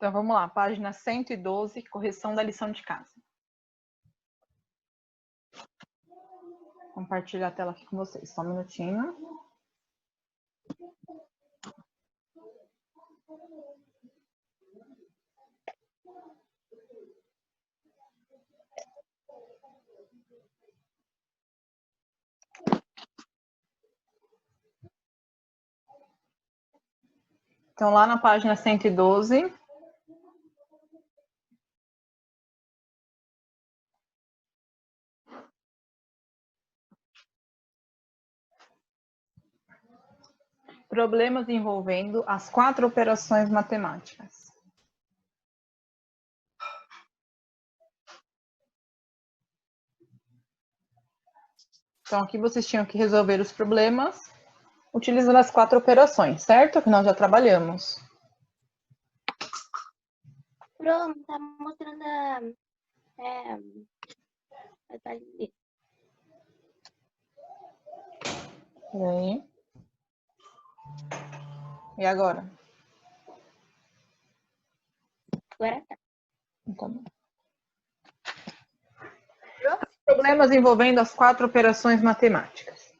Então, vamos lá, página 112, correção da lição de casa. Vou compartilhar a tela aqui com vocês, só um minutinho. Então, lá na página 112, problemas envolvendo as 4 operações matemáticas. Então, aqui vocês tinham que resolver os problemas utilizando as 4 operações, certo? Que nós já trabalhamos. Pronto, tá mostrando a E aí? E agora? Agora tá. Então, problemas envolvendo as 4 operações matemáticas.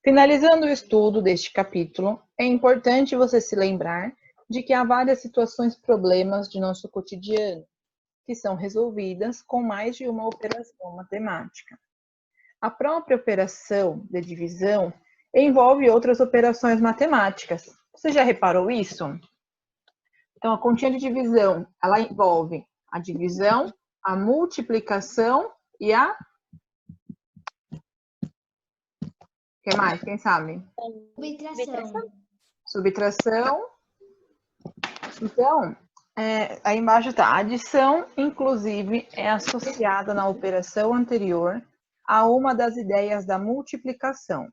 Finalizando o estudo deste capítulo, é importante você se lembrar de que há várias situações problemas de nosso cotidiano que são resolvidas com mais de uma operação matemática. A própria operação de divisão envolve outras operações matemáticas. Você já reparou isso? Então, a continha de divisão, ela envolve a divisão, a multiplicação e a... O que mais? Quem sabe? Subtração. Então, aí embaixo está. A adição, inclusive, é associada na operação anterior a uma das ideias da multiplicação,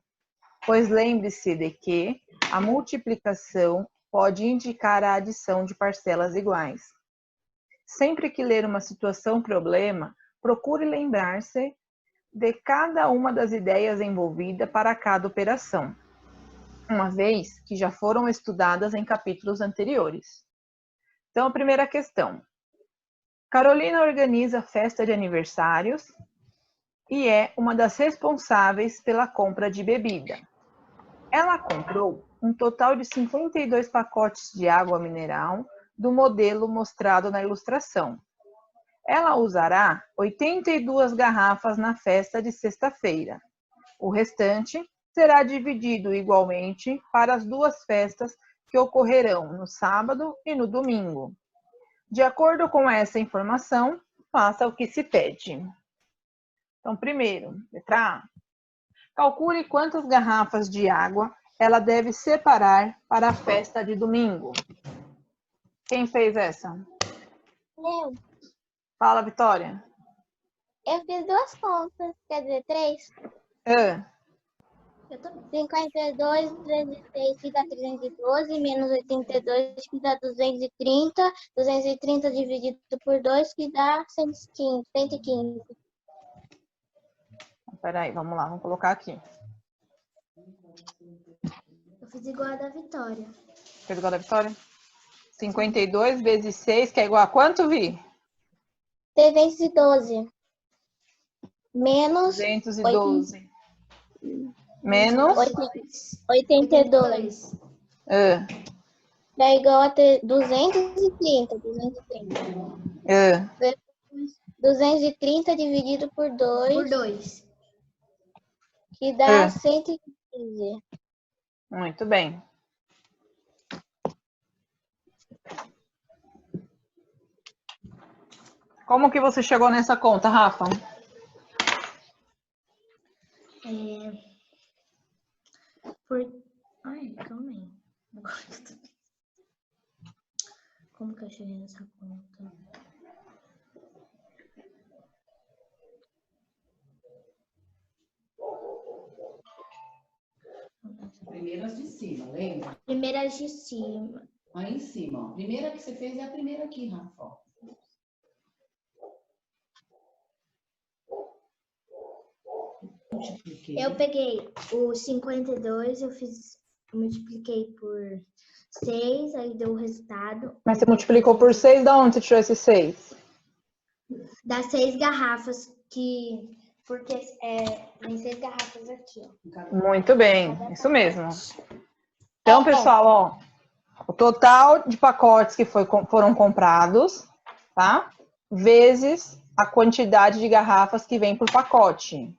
pois lembre-se de que a multiplicação pode indicar a adição de parcelas iguais. Sempre que ler uma situação problema, procure lembrar-se de cada uma das ideias envolvidas para cada operação, uma vez que já foram estudadas em capítulos anteriores. Então, a primeira questão. Carolina organiza festa de aniversários e é uma das responsáveis pela compra de bebida. Ela comprou um total de 52 pacotes de água mineral do modelo mostrado na ilustração. Ela usará 82 garrafas na festa de sexta-feira. O restante será dividido igualmente para as 2 festas que ocorrerão no sábado e no domingo. De acordo com essa informação, faça o que se pede. Então, primeiro, letra A. Calcule quantas garrafas de água ela deve separar para a festa de domingo. Quem fez essa? Eu. Fala, Vitória. Eu fiz 2 contas, quer dizer, 3. Eu também. 52 vezes 3 que dá 312, menos 82 que dá 230. 230 dividido por 2 que dá 115. Peraí, vamos lá, vamos colocar aqui. Eu fiz igual a da Vitória. Fez igual a da Vitória? 52 vezes 6, que é igual a quanto, Vi? 312. Menos 212. Menos? 82. Ah, Dá igual a 230. 230 dividido por 2, Por 2. que dá 115. Muito bem. Como que você chegou nessa conta, Rafa? Ai, calma aí. Agora eu tô... Como que eu cheguei nessa conta? Primeiras de cima, lembra? Primeiras de cima. Aí em cima, ó. A primeira que você fez é a primeira aqui, Rafa. Ó. Multipliquei. Eu peguei o 52, multipliquei por 6, aí deu o resultado. Mas você multiplicou por 6, da onde você tirou esse 6? Das 6 garrafas que... Porque tem 6 garrafas aqui, ó. Muito bem, isso mesmo. Então, pessoal, ó, o total de pacotes que foram comprados, tá? Vezes a quantidade de garrafas que vem por pacote,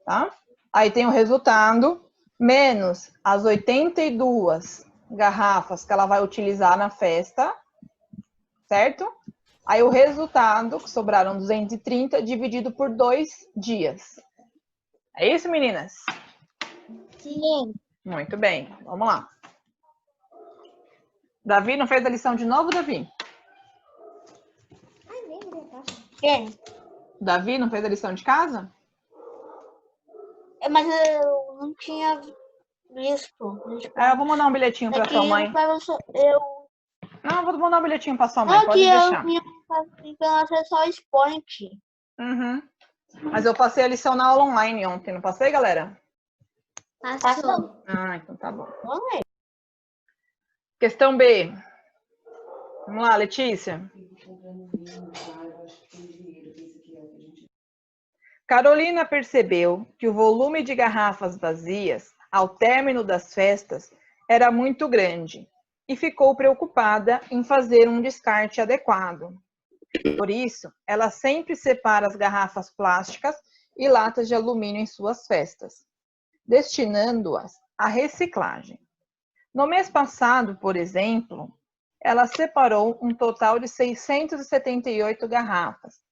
tá? Aí tem o resultado, menos as 82 garrafas que ela vai utilizar na festa, certo? Aí o resultado, que sobraram 230, dividido por 2 dias. É isso, meninas? Sim. Muito bem, vamos lá. Davi, não fez a lição de novo, Davi? Ai, nem abri a caixa. Sim. Davi, não fez a lição de casa? Mas eu não tinha visto. Eu vou mandar um bilhetinho para sua mãe. Não, eu vou mandar um bilhetinho para sua mãe, pode deixar. Eu tinha só expoente. Uhum. Mas eu passei a lição na aula online ontem, não passei, galera? Passou. Ah, então tá bom. Questão B. Vamos lá, Letícia. Carolina percebeu que o volume de garrafas vazias ao término das festas era muito grande e ficou preocupada em fazer um descarte adequado. Por isso, ela sempre separa as garrafas plásticas e latas de alumínio em suas festas, destinando-as à reciclagem. No mês passado, por exemplo, ela separou um total de 678 garrafas,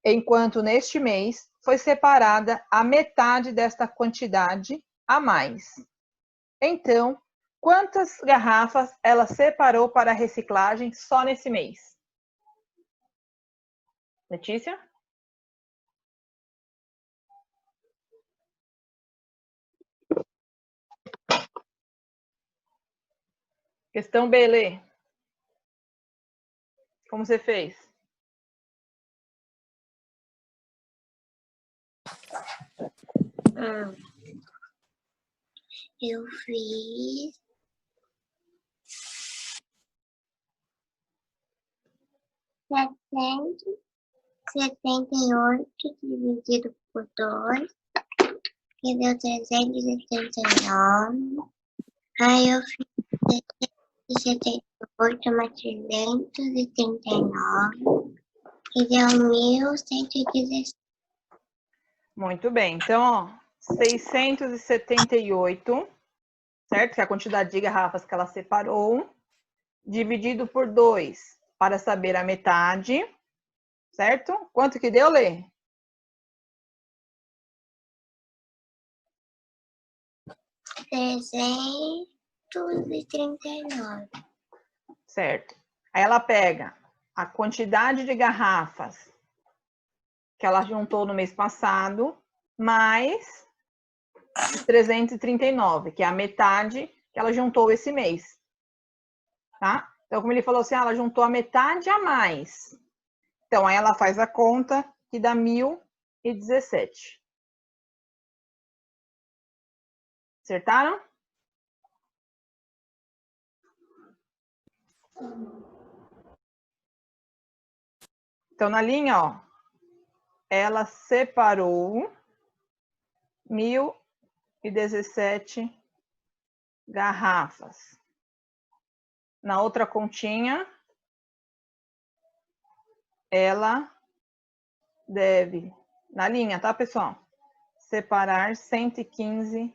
enquanto neste mês foi separada a metade desta quantidade a mais. Então, quantas garrafas ela separou para reciclagem só nesse mês? Letícia? Questão B, Lê. Como você fez? Eu fiz 778 dividido por 2, que deu 379. Aí eu fiz 778 mais 339, que deu 1.117. Muito bem. Então, ó, 678, certo? Que é a quantidade de garrafas que ela separou, dividido por 2, para saber a metade, certo? Quanto que deu, Lê? 339. Certo. Aí ela pega a quantidade de garrafas que ela juntou no mês passado, mais os 339, que é a metade que ela juntou esse mês. Tá? Então, como ele falou assim, ela juntou a metade a mais. Então, aí ela faz a conta que dá 1.017. Acertaram? Então, na linha, ó, ela separou 1.017 garrafas. Na outra continha, ela deve, na linha, tá, pessoal? Separar 115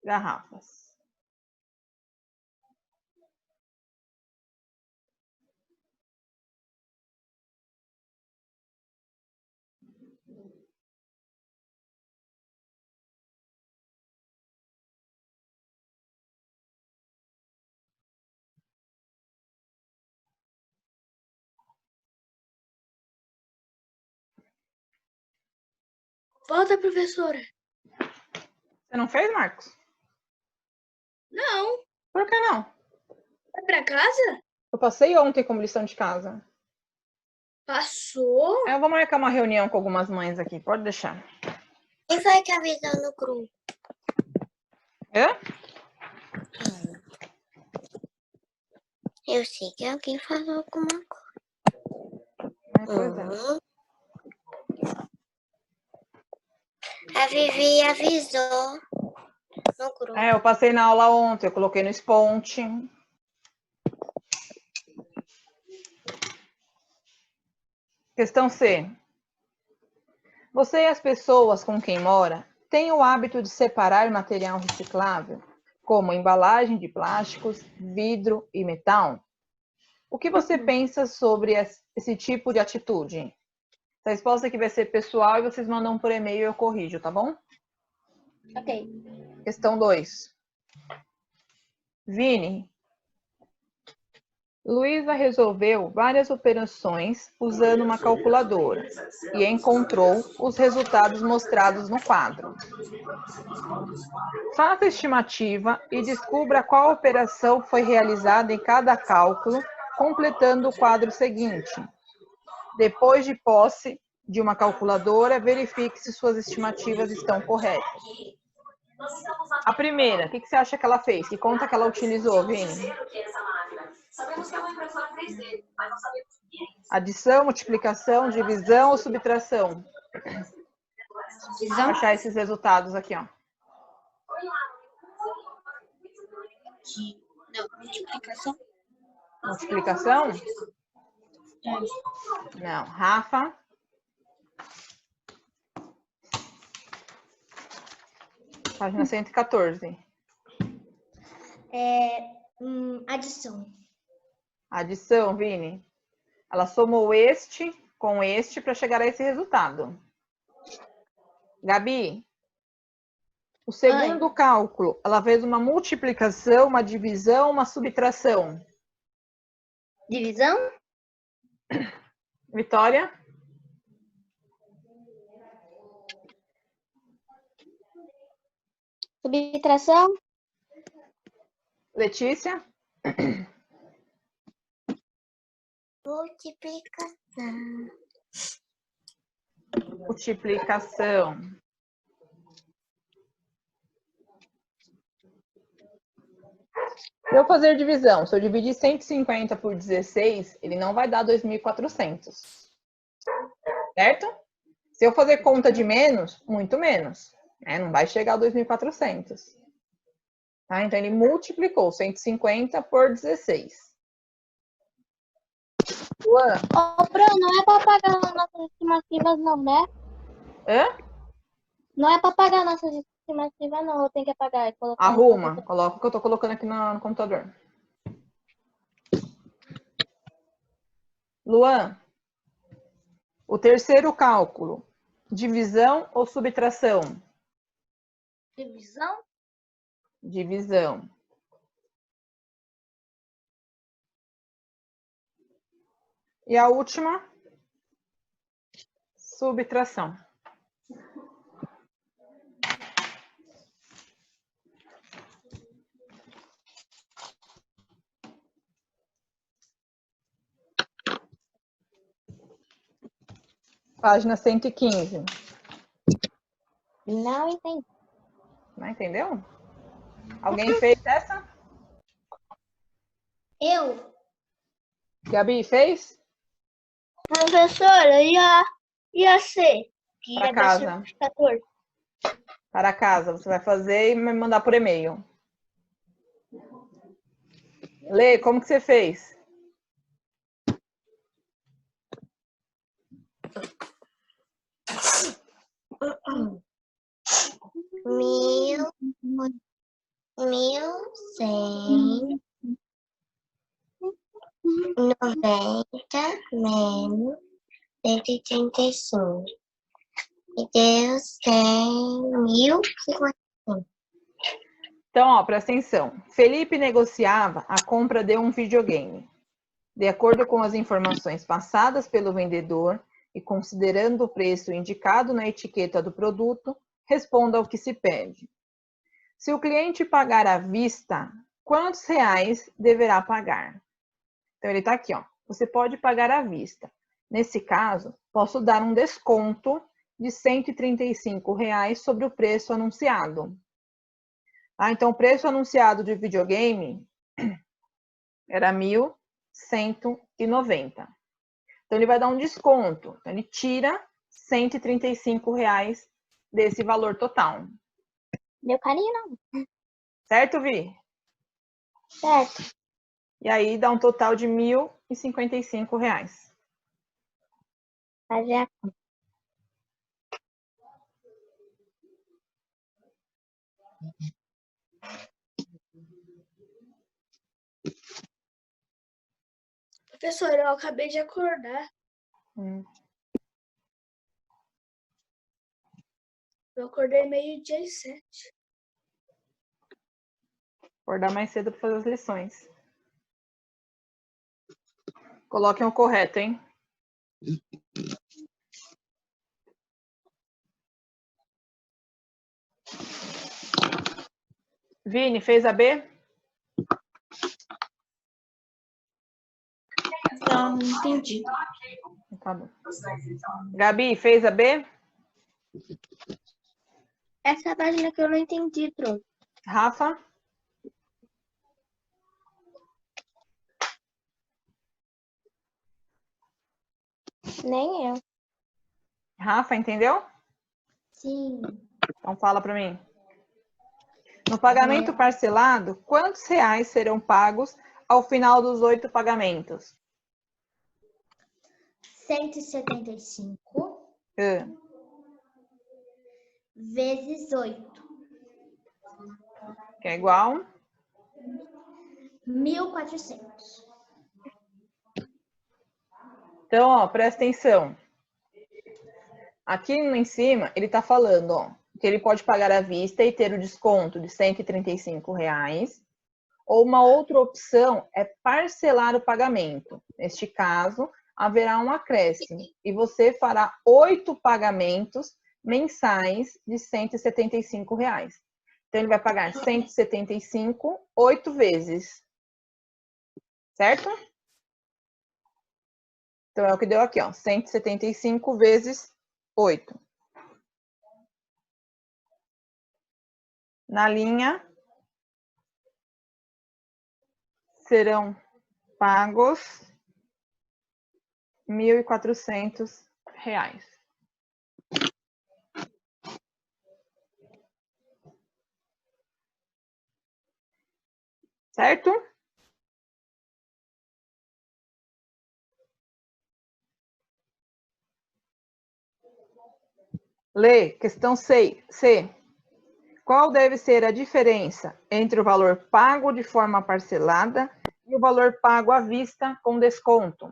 garrafas. Volta, professora. Você não fez, Marcos? Não. Por que não? Vai pra casa? Eu passei ontem como lição de casa. Passou? Eu vou marcar uma reunião com algumas mães aqui, pode deixar. Quem foi que avisou no grupo? É? Eu sei que alguém falou alguma Pois é. coisa. A Vivi avisou no grupo. Eu passei na aula ontem, eu coloquei no Sponte. Questão C. Você e as pessoas com quem mora têm o hábito de separar material reciclável, como embalagem de plásticos, vidro e metal? O que você pensa sobre esse tipo de atitude? Essa resposta aqui vai ser pessoal e vocês mandam por e-mail e eu corrijo, tá bom? Ok. Questão 2. Vini, Luísa resolveu várias operações usando uma calculadora e encontrou os resultados mostrados no quadro. Faça a estimativa e descubra qual operação foi realizada em cada cálculo, completando o quadro seguinte. Depois de posse de uma calculadora, verifique se suas estimativas estão corretas. A primeira, o que você acha que ela fez? Que conta que ela utilizou, Vini? Adição, multiplicação, divisão ou subtração? Vou achar esses resultados aqui, ó. Não, multiplicação. Multiplicação? Não. Rafa? Página 114. Adição. Adição, Vini. Ela somou este com este para chegar a esse resultado. Gabi, o segundo cálculo, ela fez uma multiplicação, uma divisão, uma subtração. Divisão? Vitória? Subtração? Letícia? Multiplicação. Multiplicação. Se eu fazer divisão, se eu dividir 150 por 16, ele não vai dar 2.400. Certo? Se eu fazer conta de menos, muito menos. Não vai chegar a 2.400. Tá? Então, ele multiplicou 150 por 16. Luan? Bruno, não é para pagar nossas estimativas não, né? Hã? Não é para pagar nossas estimativas não, eu tenho que apagar. Arruma, coloca o que eu tô colocando aqui no computador. Luan, o terceiro cálculo, divisão ou subtração? Divisão? Divisão. E a última, subtração. Página 115. Não entendi. Não entendeu? Alguém fez essa? Eu. Gabi fez? Professora, ia ser? Que Para ia casa. dar 14. Para casa. Você vai fazer e me mandar por e-mail. Lê, como que você fez? Mil 1.190 menos 135. E deu 100.055. Então, ó, presta atenção. Felipe negociava a compra de um videogame. De acordo com as informações passadas pelo vendedor e considerando o preço indicado na etiqueta do produto, responda ao que se pede. Se o cliente pagar à vista, quantos reais deverá pagar? Então, ele está aqui, ó. Você pode pagar à vista. Nesse caso, posso dar um desconto de R$ 135 reais sobre o preço anunciado. Então, o preço anunciado de videogame Era 1.190. Então, ele vai dar um desconto. Então, ele tira R$135 desse valor total. Deu carinho, não? Certo, Vi? Certo. E aí, dá um total de R$1.055. Fazer a Professora, eu acabei de acordar. Eu acordei 12:07. Acordar mais cedo para fazer as lições. Coloquem o correto, hein? Vini, fez a B? Não entendi. Tá bom. Gabi, fez a B? essa página que eu não entendi, Tro. Rafa? Nem eu. Rafa, entendeu? Sim. Então fala para mim. No pagamento parcelado, quantos reais serão pagos ao final dos 8 pagamentos? 175 vezes 8. Que é igual? 1.400. Então, ó, presta atenção. Aqui em cima, ele está falando, ó, que ele pode pagar à vista e ter o desconto de R$135. Ou uma outra opção é parcelar o pagamento. Neste caso, haverá um acréscimo e você fará 8 pagamentos mensais de R$175. Então, ele vai pagar 175, 8 vezes. Certo? Então, é o que deu aqui, ó, 175 vezes 8. Na linha, serão pagos R$1.400. Certo? Lê, questão C. Qual deve ser a diferença entre o valor pago de forma parcelada e o valor pago à vista com desconto?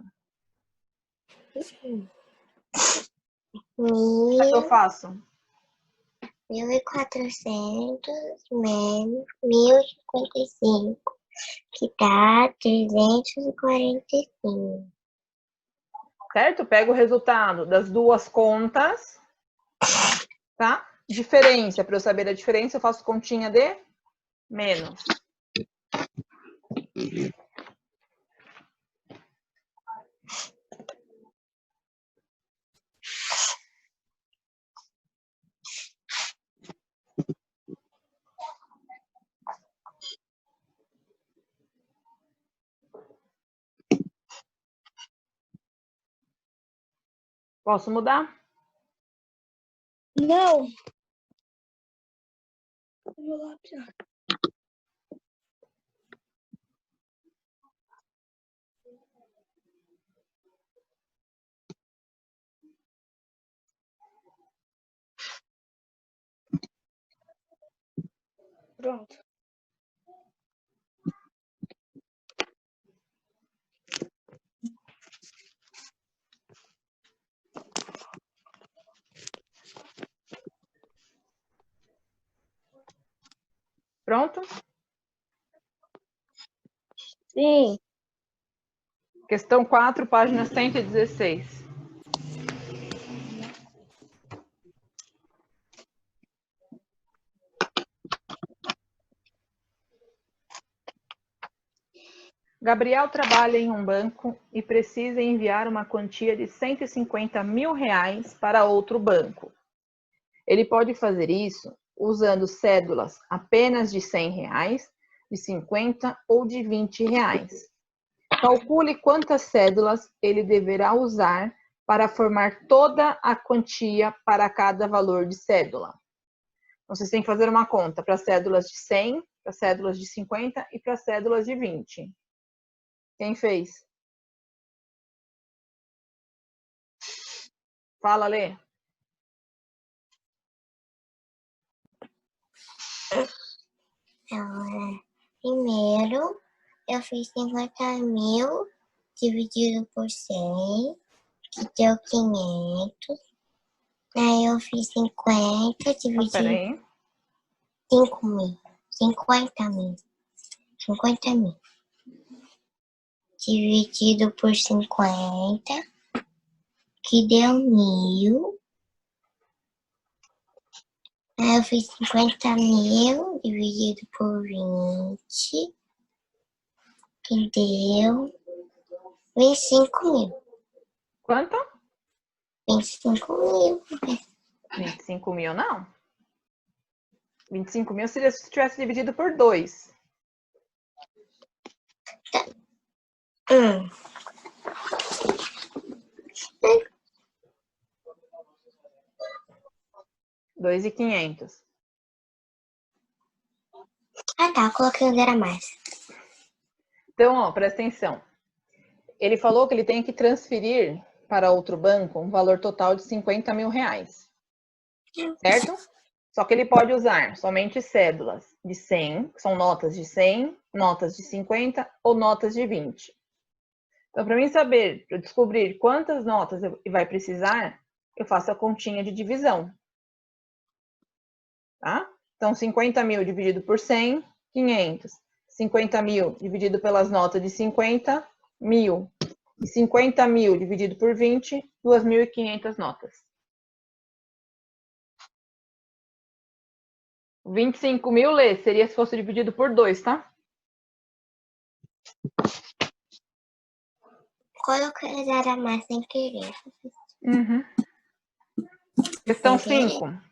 Como é que eu faço? 1.400 menos 1.055, que dá 345. Certo? Pego o resultado das duas contas, tá? Diferença, para eu saber a diferença, eu faço continha de menos. Posso mudar? Não. Eu vou lá pior. Pronto. Pronto? Sim. Questão 4, página 116. Gabriel trabalha em um banco e precisa enviar uma quantia de R$150 mil para outro banco. Ele pode fazer isso usando cédulas apenas de R$100, de R$50 ou de R$20. Calcule quantas cédulas ele deverá usar para formar toda a quantia para cada valor de cédula. Então, vocês têm que fazer uma conta para cédulas de 100, para cédulas de 50 e para cédulas de 20. Quem fez? Fala, Lê. Primeiro, eu fiz 50.000 dividido por 100, que deu 500. Aí eu fiz 50 Mas dividido peraí. 5.000. 50.000. 50.000. Dividido por 50, que deu 1.000. Aí eu fiz 50.000 dividido por 20, que deu 25.000. Quanto? 25.000. 25 mil, não. 25 mil seria se tivesse dividido por 2. Hum. 2.500. Ah, tá. Eu coloquei um zero a mais. Então, ó, presta atenção. Ele falou que ele tem que transferir para outro banco um valor total de 50 mil reais. Certo? Só que ele pode usar somente cédulas de 100, que são notas de 100, notas de 50 ou notas de 20. Então, para mim saber, para descobrir quantas notas vai precisar, eu faço a continha de divisão. Tá? Então, 50 mil dividido por 100, 500. 50 mil dividido pelas notas de 50, 1.000. E 50 mil dividido por 20, 2.500 notas. 25 mil, Lê, seria se fosse dividido por 2, tá? Coloquei zero a mais sem querer. Uhum. Questão 5.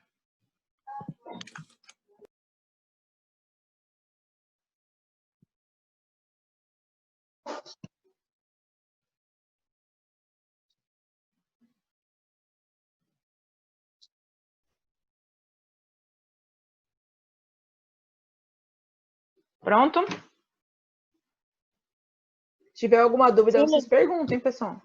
Pronto? Se tiver alguma dúvida, Sim. vocês perguntem, pessoal.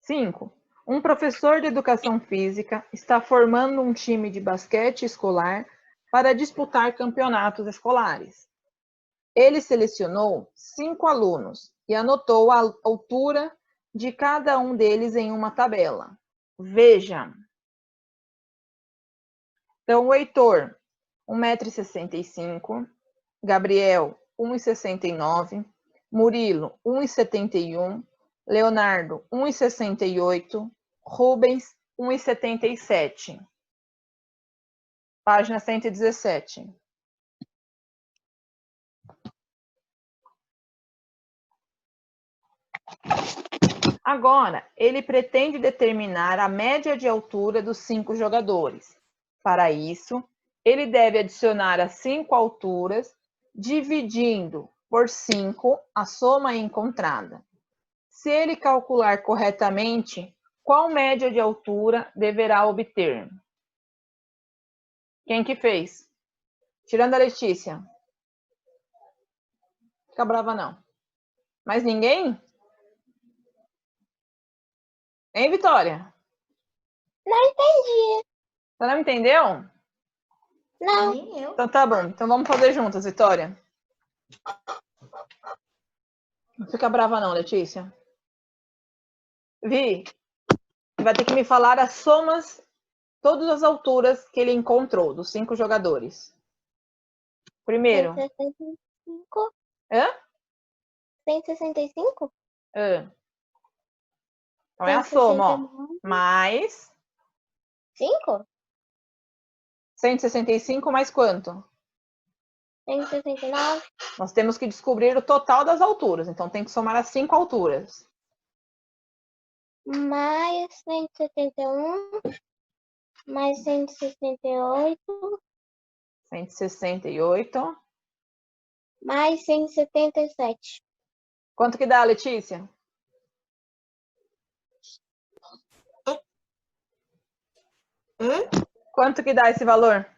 Cinco. Um professor de educação física está formando um time de basquete escolar para disputar campeonatos escolares. Ele selecionou 5 alunos e anotou a altura de cada um deles em uma tabela. Veja. Então, o Heitor, 1,65 m, Gabriel, 1,69 m, Murilo, 1,71 m, Leonardo, 1,68 m, Rubens, 1,77 m. Página 117. Agora, ele pretende determinar a média de altura dos 5 jogadores. Para isso, ele deve adicionar as 5 alturas, dividindo por 5 a soma encontrada. Se ele calcular corretamente, qual média de altura deverá obter? Quem que fez? Tirando a Letícia. Fica brava não. Mais ninguém? Hein, Vitória? Não entendi. Você não entendeu? Não. Nem eu. Então tá bom. Então vamos fazer juntas, Vitória. Não fica brava não, Letícia. Vi, vai ter que me falar as somas, todas as alturas que ele encontrou dos 5 jogadores. Primeiro. 165. Hã? 165? Hã. Então é a soma, ó. Mais 5? 165 mais quanto? 169. Nós temos que descobrir o total das alturas. Então tem que somar as 5 alturas. Mais 171. Mais 168. 168. Mais 177. Quanto que dá, Letícia? Quanto que dá esse valor?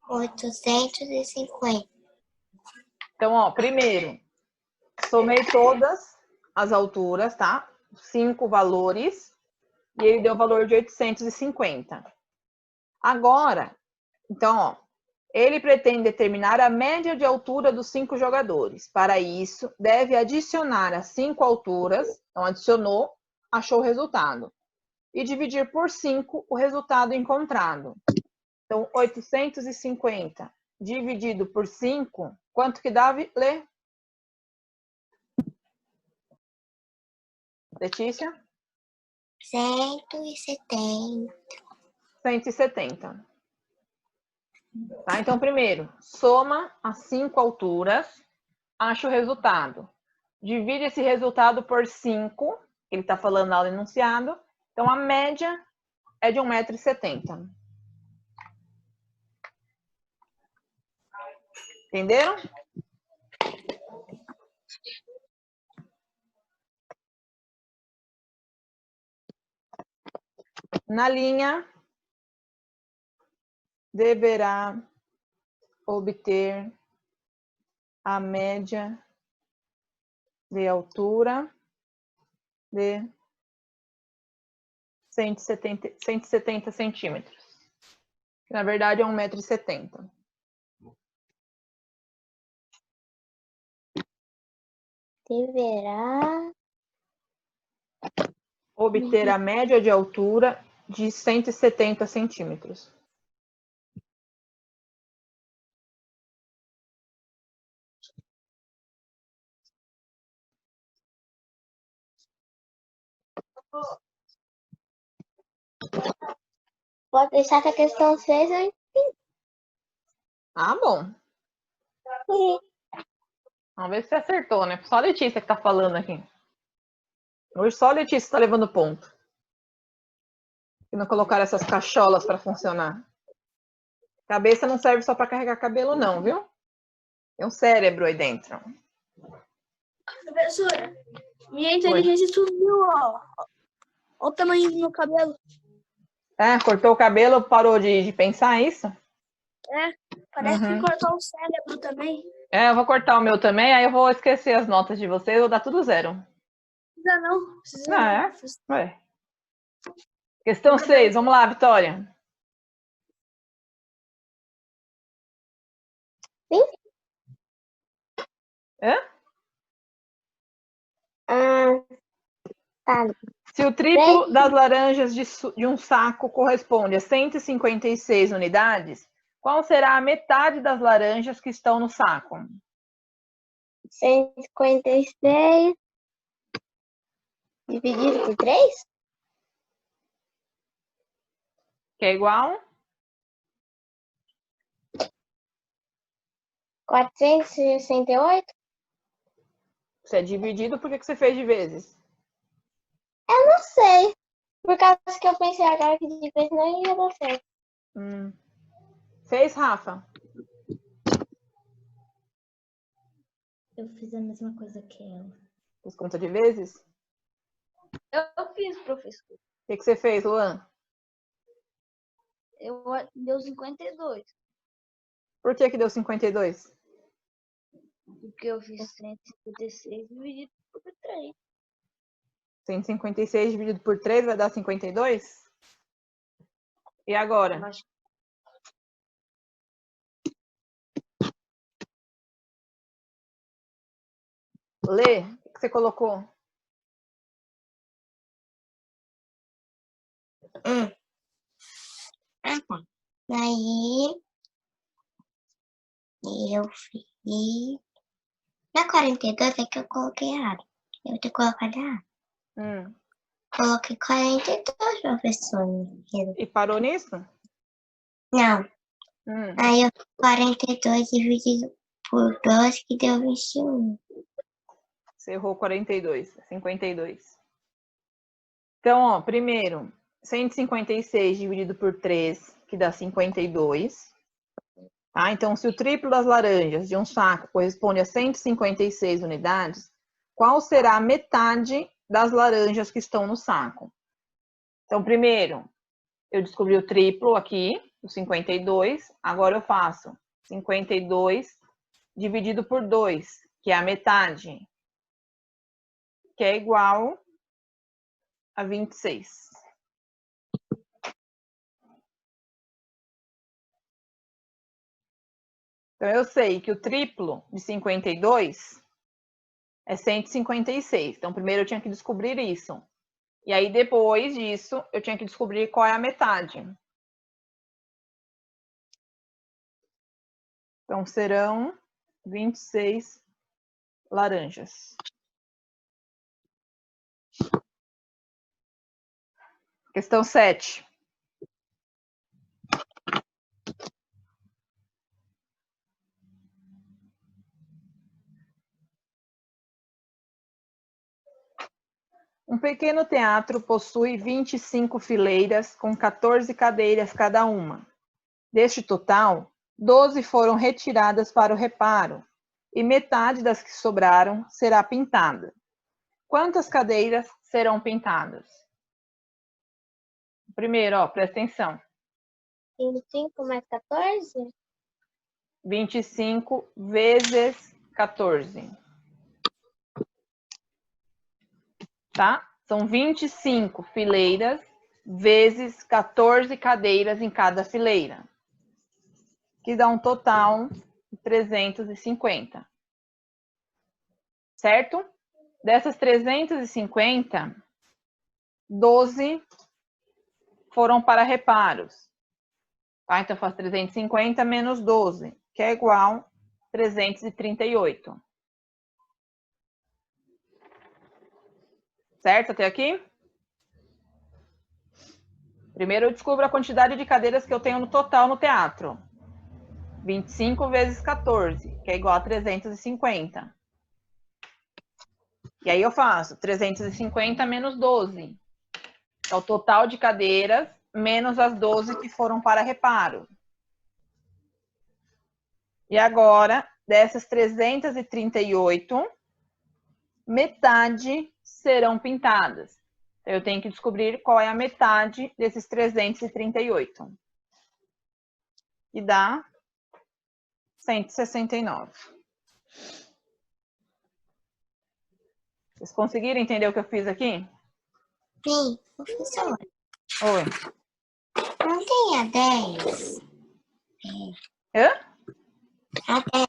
850. Então, ó, primeiro, somei todas as alturas, tá? 5 valores, e ele deu o valor de 850. Agora, então, ó, ele pretende determinar a média de altura dos 5 jogadores. Para isso, deve adicionar as 5 alturas, então adicionou, achou o resultado, e dividir por 5 o resultado encontrado. Então, 850 dividido por 5, quanto que dá, Lê? Letícia? 170. 170. Tá? Então, primeiro, soma as 5 alturas, acha o resultado. Divide esse resultado por 5, que ele está falando lá no enunciado. Então, a média é de 1,70 m. Entenderam? Na linha, deverá obter a média de altura de 170 centímetros. Que, na verdade, é 1,70 m. Deverá Obter a média de altura de 170 centímetros. Pode deixar que a questão 6 eu Ah, bom. entendi. Vamos ver se você acertou, né? Só a Letícia que tá falando aqui. Hoje só a Letícia está levando ponto. E não colocaram essas cacholas para funcionar. Cabeça não serve só para carregar cabelo, não, viu? Tem um cérebro aí dentro. Professora, minha inteligência subiu, ó. Olha o tamanho do meu cabelo. É, cortou o cabelo, parou de pensar isso? É, parece que cortou o cérebro também. É, eu vou cortar o meu também, aí eu vou esquecer as notas de vocês, vou dar tudo 0. Precisa não. Precisa Ah, é? professora. Ué. Questão 6, vamos lá, Vitória. Sim? Hã? Tá. Se o triplo das laranjas de um saco corresponde a 156 unidades, qual será a metade das laranjas que estão no saco? 156 dividido por 3? Que é igual? 468? Se é dividido, por que você fez de vezes? Eu não sei. Por causa que eu pensei agora que de vez não ia dar certo. Fez, Rafa? Eu fiz a mesma coisa que ela. Fez conta de vezes? Eu fiz, professor. O que você fez, Luan? Deu 52. Por que deu 52? Porque eu fiz 156 dividido por 3. 156 dividido por 3 vai dar 52? E agora? Acho Lê, o que você colocou? Daí eu fiz. Na 42 é que eu coloquei errado. Eu tenho colocado errado. Coloquei 42, professor. E parou nisso? Não. Hum. Aí eu fiz 42 dividido por 2, que deu 21. Você errou 42, 52. Então, ó, primeiro, 156 dividido por 3, que dá 52. Tá? Então, se o triplo das laranjas de um saco corresponde a 156 unidades, qual será a metade das laranjas que estão no saco? Então, primeiro, eu descobri o triplo aqui, o 52. Agora eu faço 52 dividido por 2, que é a metade, que é igual a 26. Então, eu sei que o triplo de 52 é 156. Então, primeiro eu tinha que descobrir isso. E aí, depois disso, eu tinha que descobrir qual é a metade. Então, serão 26 laranjas. Questão 7. Um pequeno teatro possui 25 fileiras com 14 cadeiras cada uma. Deste total, 12 foram retiradas para o reparo e metade das que sobraram será pintada. Quantas cadeiras serão pintadas? Primeiro, ó, presta atenção. 25 mais 14? 25 vezes 14. Tá? São 25 fileiras vezes 14 cadeiras em cada fileira, que dá um total de 350. Certo? Dessas 350, 12 foram para reparos. Tá? Então, eu faço 350 menos 12, que é igual a 338. Certo até aqui? Primeiro eu descubro a quantidade de cadeiras que eu tenho no total no teatro. 25 vezes 14, que é igual a 350. E aí eu faço 350 menos 12. É o total de cadeiras menos as 12 que foram para reparo. E agora, dessas 338, metade serão pintadas. Então, eu tenho que descobrir qual é a metade desses 338. E dá 169. Vocês conseguiram entender o que eu fiz aqui? Sim, professor. Oi. Não tem a 10? Hã? A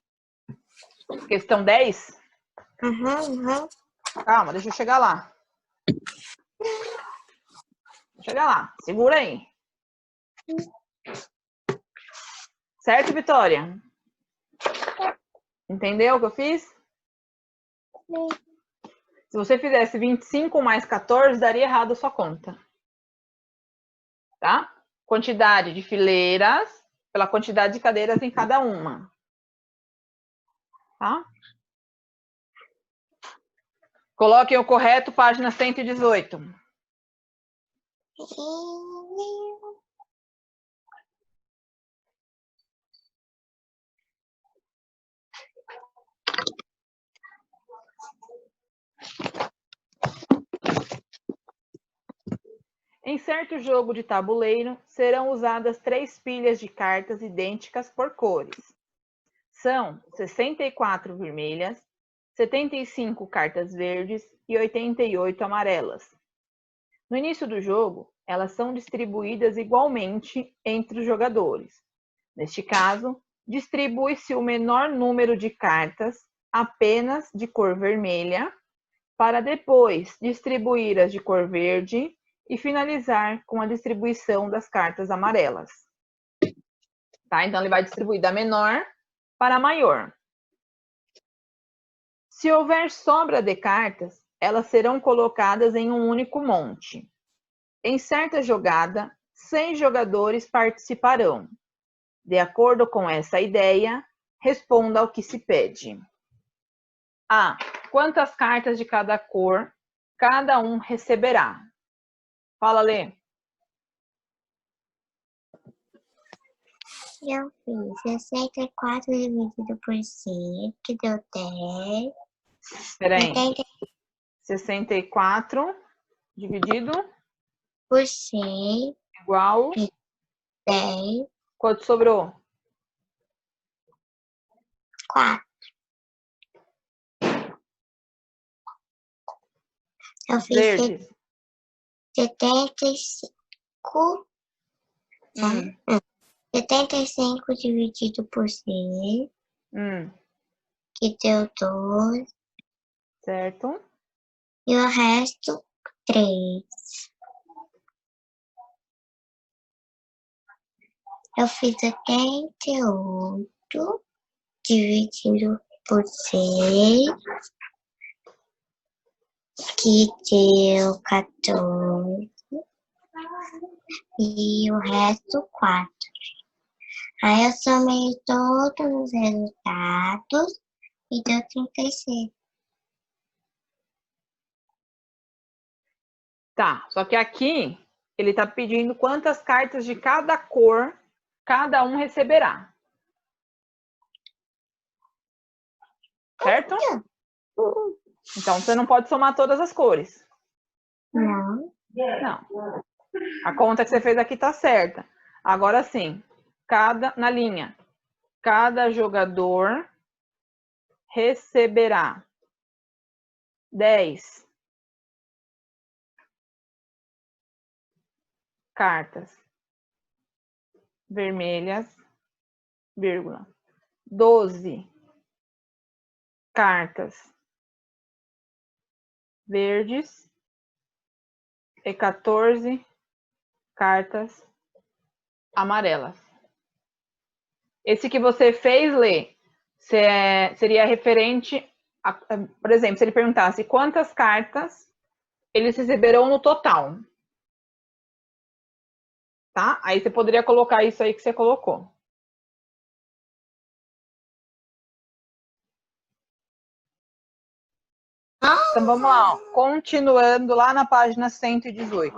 10. Questão 10? Uhum. Calma, deixa eu chegar lá. Vou chegar lá. Segura aí. Certo, Vitória? Entendeu o que eu fiz? Sim. Se você fizesse 25 mais 14, daria errado a sua conta. Tá? Quantidade de fileiras pela quantidade de cadeiras em cada uma. Tá? Coloquem o correto, página 118. Em certo jogo de tabuleiro, serão usadas 3 pilhas de cartas idênticas por cores. São 64 vermelhas, 75 cartas verdes e 88 amarelas. No início do jogo, elas são distribuídas igualmente entre os jogadores. Neste caso, distribui-se o menor número de cartas apenas de cor vermelha, para depois distribuir as de cor verde e finalizar com a distribuição das cartas amarelas. Tá? Então, ele vai distribuir da menor para a maior. Se houver sobra de cartas, elas serão colocadas em um único monte. Em certa jogada, 100 jogadores participarão. De acordo com essa ideia, responda ao que se pede. A. Quantas cartas de cada cor cada um receberá? Fala, Lê. Eu fiz 64 dividido por 5, que deu 10. Espera aí. 64 dividido por 6 igual 10. Quanto sobrou? 4. Eu fiz Verdes. 75. 75 dividido por 6, que deu 12. Certo. E o resto, 3. Eu fiz 88 dividido por 6, que deu 14. E o resto, 4. Aí eu somei todos os resultados e deu 36. Tá, só que aqui ele tá pedindo quantas cartas de cada cor cada um receberá. Certo? Então você não pode somar todas as cores. Não. Não. A conta que você fez aqui tá certa. Agora sim, na linha, cada jogador receberá 10 cartas vermelhas, vírgula, 12 cartas verdes e 14 cartas amarelas. Esse que você fez, Lê, seria referente a, por exemplo, se ele perguntasse quantas cartas eles receberão no total. Tá? Aí você poderia colocar isso aí que você colocou. Então vamos lá, ó. Continuando lá na página 118.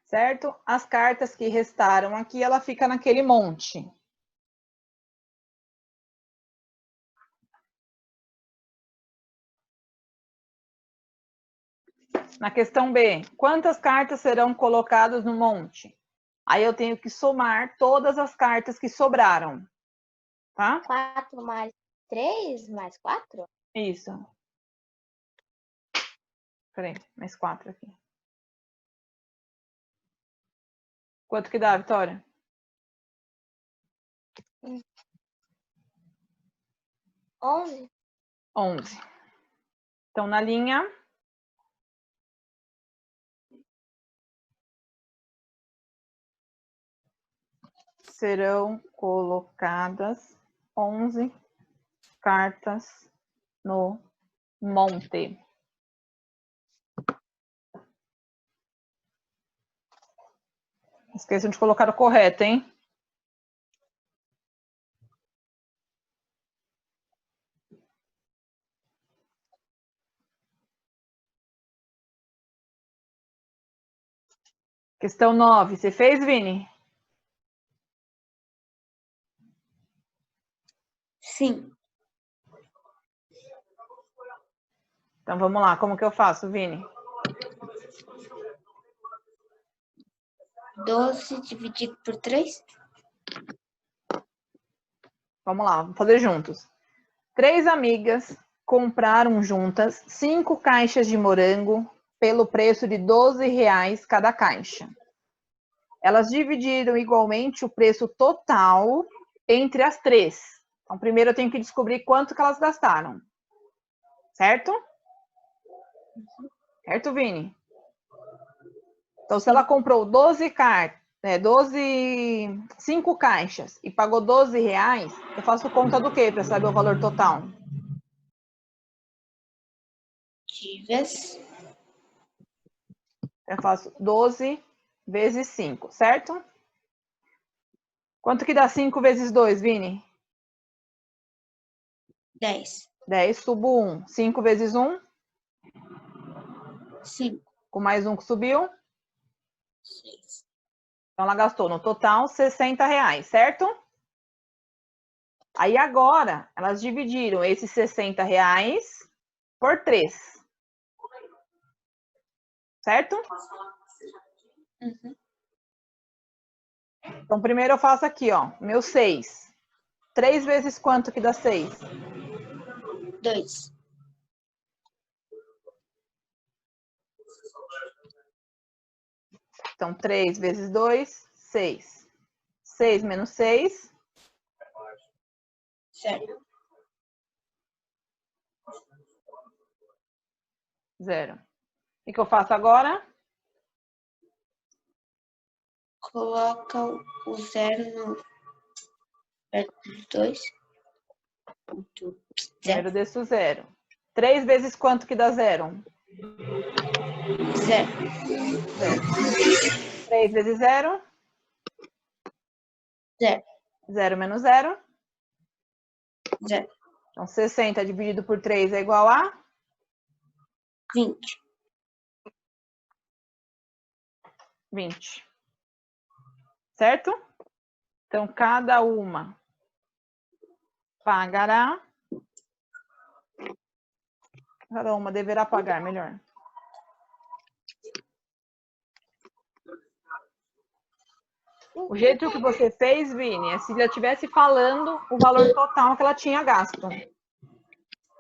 Certo? As cartas que restaram aqui, ela fica naquele monte. Na questão B, quantas cartas serão colocadas no monte? Aí eu tenho que somar todas as cartas que sobraram. Tá? 4 mais 3 mais 4? Isso. Peraí, mais 4 aqui. Quanto que dá, Vitória? 11. 11. Então, na linha... serão colocadas 11 cartas no monte. Não esqueçam de colocar o correto, hein? Questão 9. Você fez, Vini? Sim. Então, vamos lá. Como que eu faço, Vini? 12 dividido por 3. Vamos lá, vamos fazer juntos. 3 amigas compraram juntas 5 caixas de morango pelo preço de R$12 cada caixa. Elas dividiram igualmente o preço total entre as 3. Então, primeiro eu tenho que descobrir quanto que elas gastaram. Certo? Certo, Vini? Então, se ela comprou 12 5 caixas e pagou R$12, eu faço conta do quê para saber o valor total? Eu faço 12 vezes 5, certo? Quanto que dá 5 vezes 2, Vini? 10. 10, subo 1. 5 vezes 1? 5. Com mais um que subiu? 6. Então, ela gastou no total R$60, certo? Aí, agora, elas dividiram esses R$60 por 3. Certo? Uhum. Então, primeiro eu faço aqui, ó, meu 6. 3 vezes quanto que dá 6? 2. Então, 3 vezes 2, 6. 6 menos 6. 0. 0. O que eu faço agora? Coloca o 0 no perto dos 2. Primeiro desço 0. 3 vezes quanto que dá 0? 0. 3 vezes 0? 0. 0 menos 0? 0. Então, 60 dividido por 3 é igual a? 20. 20. Certo? Então, cada uma pagará. Cada uma deverá pagar, melhor. O jeito que você fez, Vini, é se ela estivesse falando o valor total que ela tinha gasto.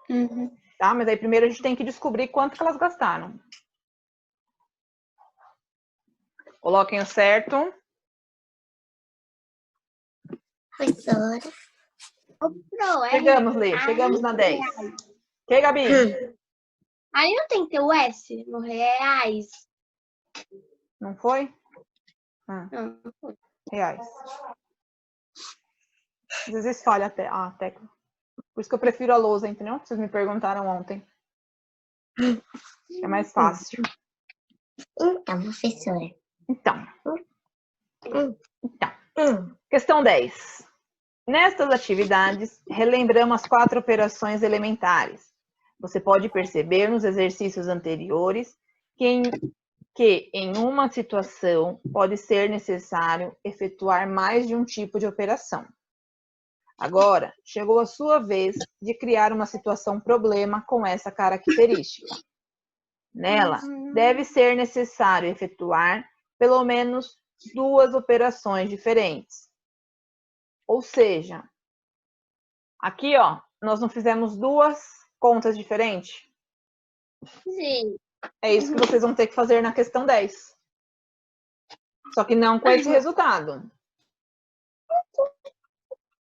Uhum. Tá? Mas aí primeiro a gente tem que descobrir quanto que elas gastaram. Coloquem o certo. Professora. Chegamos, Lê. Chegamos na 10. Ok, Gabi? Aí não tem que ter o S no reais. Não foi? Não foi. Reais. Às vezes falha até a tecla. Por isso que eu prefiro a lousa, entendeu? Vocês me perguntaram ontem. É mais fácil. Então, professora. Então. Questão 10. Nestas atividades, relembramos as 4 operações elementares. Você pode perceber nos exercícios anteriores que em uma situação pode ser necessário efetuar mais de um tipo de operação. Agora, chegou a sua vez de criar uma situação problema com essa característica. Nela, deve ser necessário efetuar pelo menos 2 operações diferentes. Ou seja, aqui, ó, nós não fizemos 2 contas diferentes? Sim. É isso que vocês vão ter que fazer na questão 10. Só que não com esse resultado.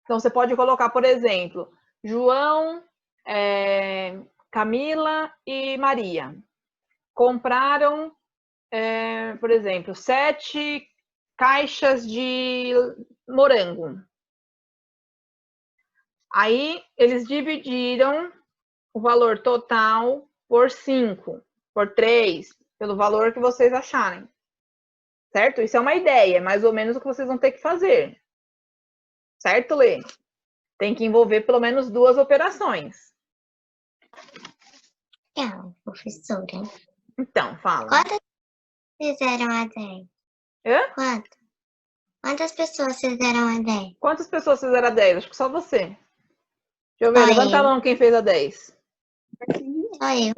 Então, você pode colocar, por exemplo, João, Camila e Maria compraram, por exemplo, 7 caixas de morango. Aí, eles dividiram o valor total por 5, por 3, pelo valor que vocês acharem. Certo? Isso é uma ideia, é mais ou menos o que vocês vão ter que fazer. Certo, Lê? Tem que envolver pelo menos 2 operações. Então, professora. Então, fala. Quantas fizeram a 10? Hã? Quantas pessoas fizeram a 10? Quantas pessoas fizeram a 10? Acho que só você. Deixa eu ver, levanta a mão quem fez a 10. Só eu?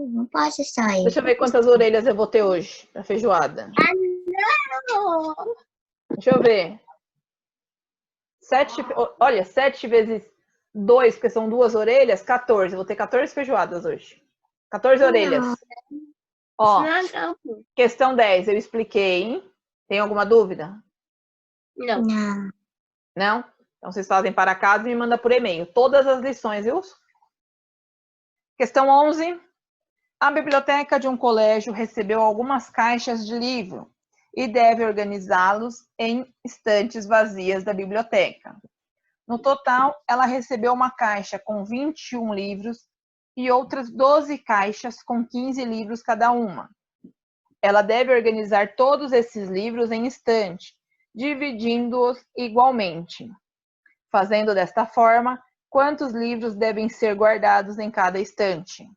Não pode só eu. Deixa eu ver quantas orelhas eu vou ter hoje pra feijoada. Não! Deixa eu ver. 7, olha, 7 vezes 2, porque são 2 orelhas, 14. Eu vou ter 14 feijoadas hoje. 14 orelhas. Ó, questão 10, eu expliquei. Tem alguma dúvida? Não. Não? Então, vocês fazem para casa e me mandam por e-mail. Todas as lições, viu? Questão 11. A biblioteca de um colégio recebeu algumas caixas de livro e deve organizá-los em estantes vazias da biblioteca. No total, ela recebeu uma caixa com 21 livros e outras 12 caixas com 15 livros cada uma. Ela deve organizar todos esses livros em estante, dividindo-os igualmente. Fazendo desta forma, quantos livros devem ser guardados em cada estante?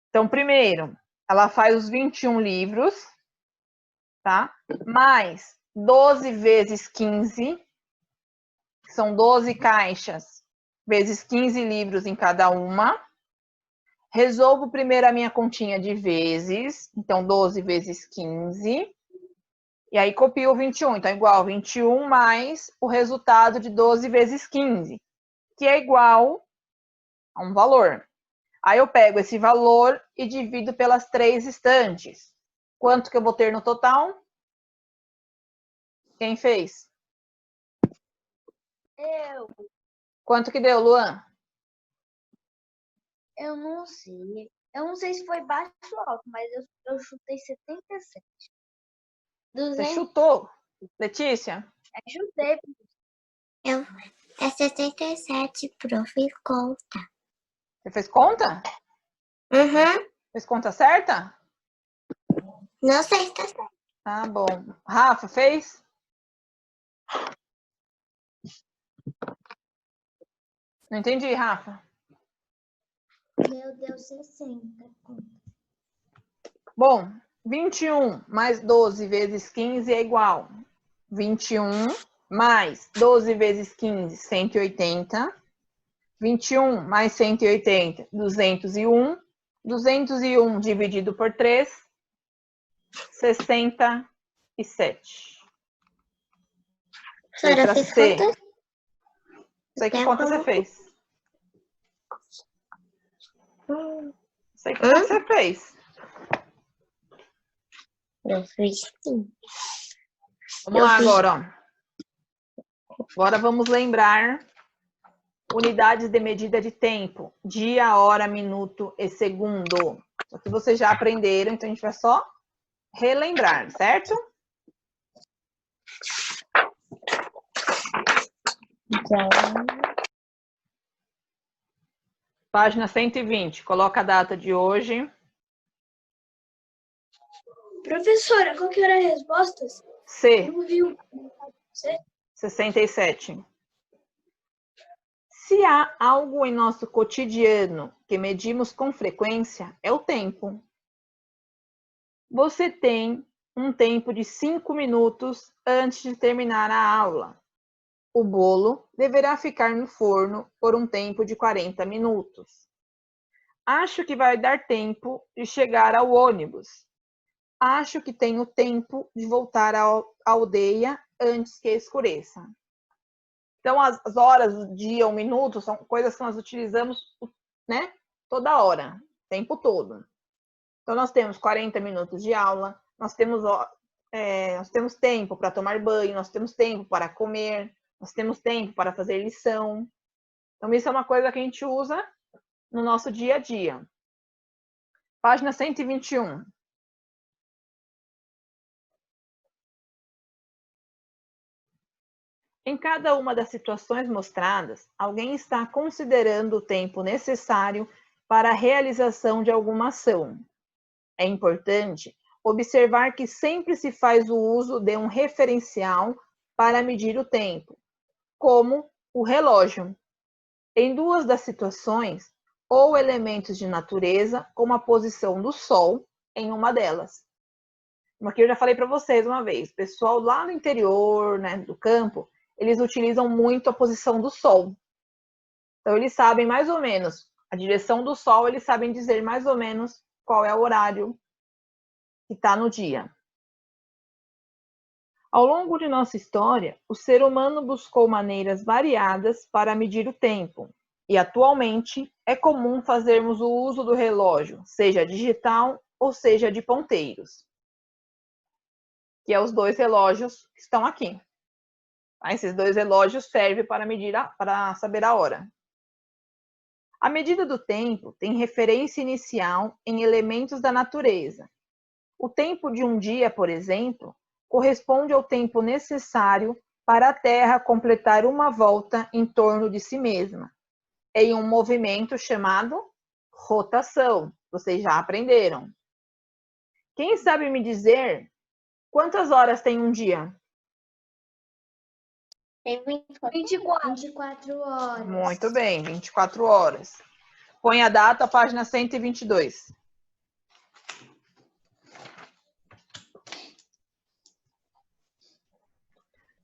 Então, primeiro, ela faz os 21 livros, tá? Mais 12 vezes 15, são 12 caixas, vezes 15 livros em cada uma. Resolvo primeiro a minha continha de vezes, então 12 vezes 15. E aí copio o 21, então é igual a 21 mais o resultado de 12 vezes 15, que é igual a um valor. Aí eu pego esse valor e divido pelas 3 estantes. Quanto que eu vou ter no total? Quem fez? Eu. Quanto que deu, Luan? Eu não sei. Eu não sei se foi baixo ou alto, mas eu chutei 77. Você chutou, Letícia? Eu chutei. É 77, prof. Conta. Você fez conta? Uhum. Fez conta certa? Não sei se tá certo. Tá bom. Rafa, fez? Não entendi, Rafa. Meu Deus, 60. Bom, 21 mais 12 vezes 15 é igual. 21 mais 12 vezes 15, 180. 21 mais 180, 201. 201 dividido por 3, 67. Senhora, Letra fez C. conta? Sei que conta você fez. Sei que conta você fez. Eu fiz sim. Vamos lá agora, ó. Agora vamos lembrar unidades de medida de tempo. Dia, hora, minuto e segundo. Só que vocês já aprenderam, então a gente vai só relembrar, certo? Então, Página 120. Coloca a data de hoje. Professora, qual que era as respostas? C. Eu não vi o... C? 67. Se há algo em nosso cotidiano que medimos com frequência, é o tempo. Você tem um tempo de 5 minutos antes de terminar a aula. O bolo deverá ficar no forno por um tempo de 40 minutos. Acho que vai dar tempo de chegar ao ônibus. Acho que tenho tempo de voltar à aldeia antes que escureça. Então, as horas, o dia, o minuto, são coisas que nós utilizamos, né, toda hora, o tempo todo. Então, nós temos 40 minutos de aula, nós temos tempo para tomar banho, nós temos tempo para comer, nós temos tempo para fazer lição. Então, isso é uma coisa que a gente usa no nosso dia a dia. Página 121. Em cada uma das situações mostradas, alguém está considerando o tempo necessário para a realização de alguma ação. É importante observar que sempre se faz o uso de um referencial para medir o tempo, como o relógio. Em duas das situações, ou elementos de natureza, como a posição do sol em uma delas. Como aqui eu já falei para vocês uma vez, o pessoal lá no interior, né, do campo, eles utilizam muito a posição do sol. Então, eles sabem mais ou menos a direção do sol, eles sabem dizer mais ou menos qual é o horário que está no dia. Ao longo de nossa história, o ser humano buscou maneiras variadas para medir o tempo, e atualmente é comum fazermos o uso do relógio, seja digital ou seja de ponteiros, que é os dois relógios que estão aqui. Esses dois relógios servem para para saber a hora. A medida do tempo tem referência inicial em elementos da natureza, O tempo de um dia, por exemplo, corresponde ao tempo necessário para a Terra completar uma volta em torno de si mesma, em um movimento chamado rotação. Vocês já aprenderam. Quem sabe me dizer quantas horas tem um dia? Tem 24 horas. Muito bem, 24 horas. Põe a data, página 122.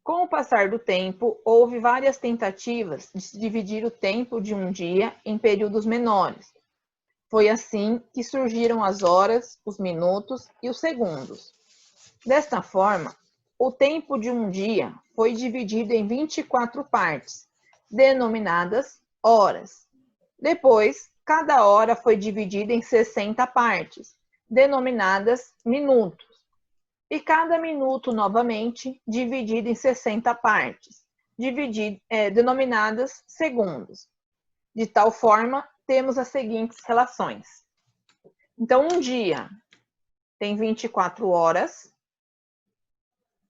Com o passar do tempo, houve várias tentativas de se dividir o tempo de um dia em períodos menores. Foi assim que surgiram as horas, os minutos e os segundos. Desta forma, o tempo de um dia foi dividido em 24 partes, denominadas horas. Depois, cada hora foi dividida em 60 partes, denominadas minutos. E cada minuto, novamente, dividido em 60 partes, denominadas segundos. De tal forma, temos as seguintes relações. Então, um dia tem 24 horas,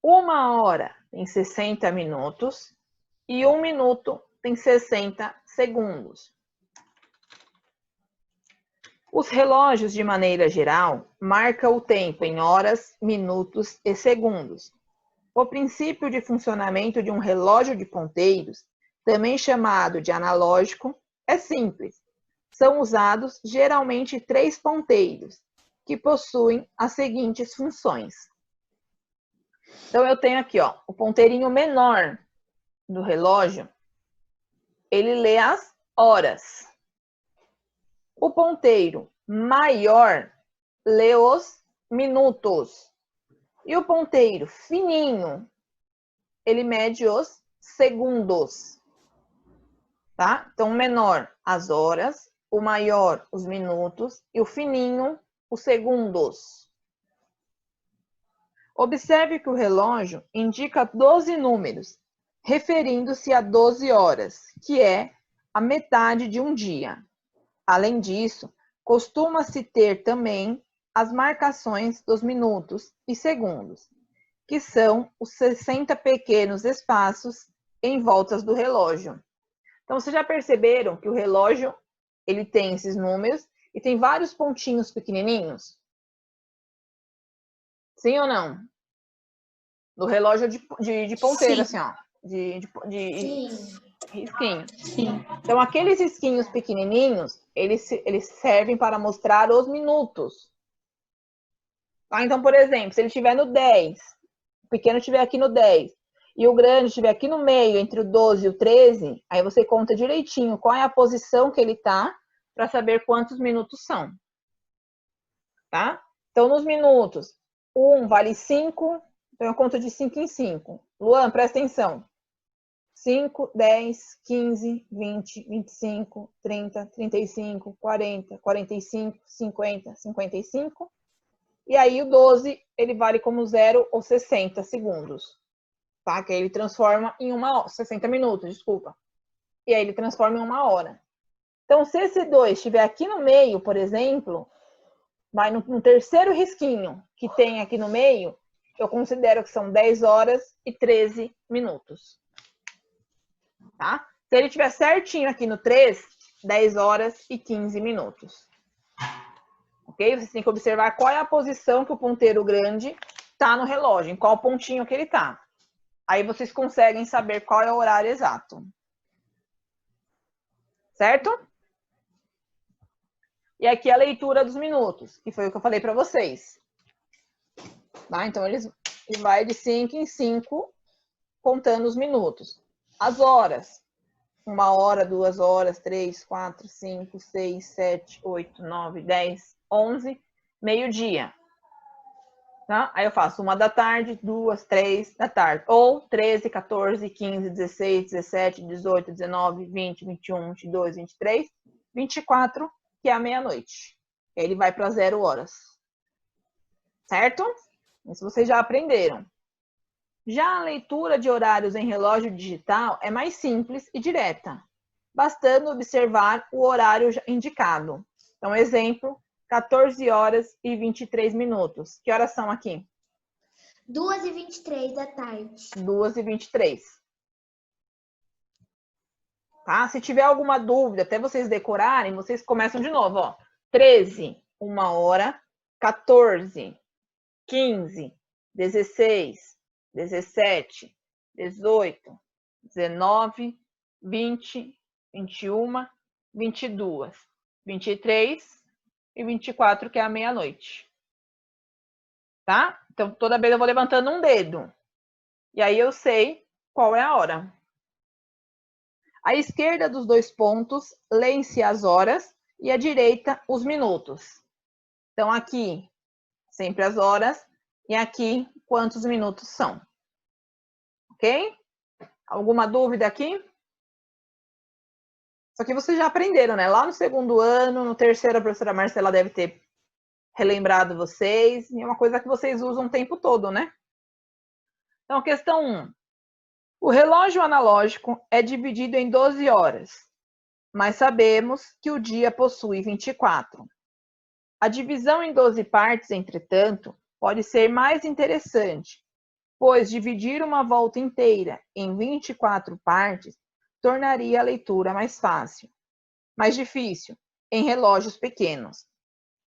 uma hora tem 60 minutos e um minuto tem 60 segundos. Os relógios, de maneira geral, marcam o tempo em horas, minutos e segundos. O princípio de funcionamento de um relógio de ponteiros, também chamado de analógico, é simples. São usados geralmente 3 ponteiros, que possuem as seguintes funções. Então, eu tenho aqui, ó, o ponteirinho menor do relógio, ele lê as horas. O ponteiro maior lê os minutos. E o ponteiro fininho, ele mede os segundos. Tá? Então, o menor, as horas, o maior, os minutos, e o fininho, os segundos. Observe que o relógio indica 12 números, referindo-se a 12 horas, que é a metade de um dia. Além disso, costuma-se ter também as marcações dos minutos e segundos, que são os 60 pequenos espaços em voltas do relógio. Então, vocês já perceberam que o relógio ele tem esses números e tem vários pontinhos pequenininhos? Sim ou não? No relógio de ponteiro, Sim. assim, ó. De risquinho. Sim. Então, aqueles risquinhos pequenininhos, eles servem para mostrar os minutos. Ah, então, por exemplo, se ele estiver no 10, o pequeno estiver aqui no 10, e o grande estiver aqui no meio, entre o 12 e o 13, aí você conta direitinho qual é a posição que ele está, para saber quantos minutos são. Tá? Então, nos minutos, 1 vale 5, então eu conto de 5 em 5. Luan, presta atenção. 5, 10, 15, 20, 25, 30, 35, 40, 45, 50, 55. E aí o 12, ele vale como 0 ou 60 segundos. Tá? Que aí ele transforma em 60 minutos, desculpa. E aí ele transforma em 1 hora. Então, se esse 2 estiver aqui no meio, por exemplo, vai no terceiro risquinho que tem aqui no meio, eu considero que são 10 horas e 13 minutos. Tá? Se ele estiver certinho aqui no 3, 10 horas e 15 minutos. Ok? Vocês têm que observar qual é a posição que o ponteiro grande está no relógio, em qual pontinho que ele está. Aí vocês conseguem saber qual é o horário exato. Certo? E aqui a leitura dos minutos, que foi o que eu falei para vocês. Tá? Então, ele vai de 5 em 5, contando os minutos. As horas. 1 hora, 2 horas, 3, 4, 5, 6, 7, 8, 9, 10, 11, meio-dia. Tá? Aí eu faço 1 da tarde, 2, 3 da tarde. Ou 13, 14, 15, 16, 17, 18, 19, 20, 21, 22, 23, 24, que é a meia-noite. Ele vai para 0 horas. Certo? Isso vocês já aprenderam. Já a leitura de horários em relógio digital é mais simples e direta, bastando observar o horário indicado. Então, exemplo, 14 horas e 23 minutos. Que horas são aqui? 2h23 da tarde. 2h23. Tá? Se tiver alguma dúvida, até vocês decorarem, vocês começam de novo, ó. 13, 1 hora, 14, 15, 16, 17, 18, 19, 20, 21, 22, 23 e 24, que é a meia-noite. Tá? Então, toda vez eu vou levantando um dedo. E aí eu sei qual é a hora. À esquerda dos 2 pontos, leem-se as horas e à direita os minutos. Então, aqui, sempre as horas e aqui, quantos minutos são. Ok? Alguma dúvida aqui? Isso aqui vocês já aprenderam, né? Lá no 2º ano, no 3º, a professora Marcela deve ter relembrado vocês. E é uma coisa que vocês usam o tempo todo, né? Então, questão 1. O relógio analógico é dividido em 12 horas, mas sabemos que o dia possui 24. A divisão em 12 partes, entretanto, pode ser mais interessante, pois dividir uma volta inteira em 24 partes tornaria a leitura mais fácil, mais difícil em relógios pequenos.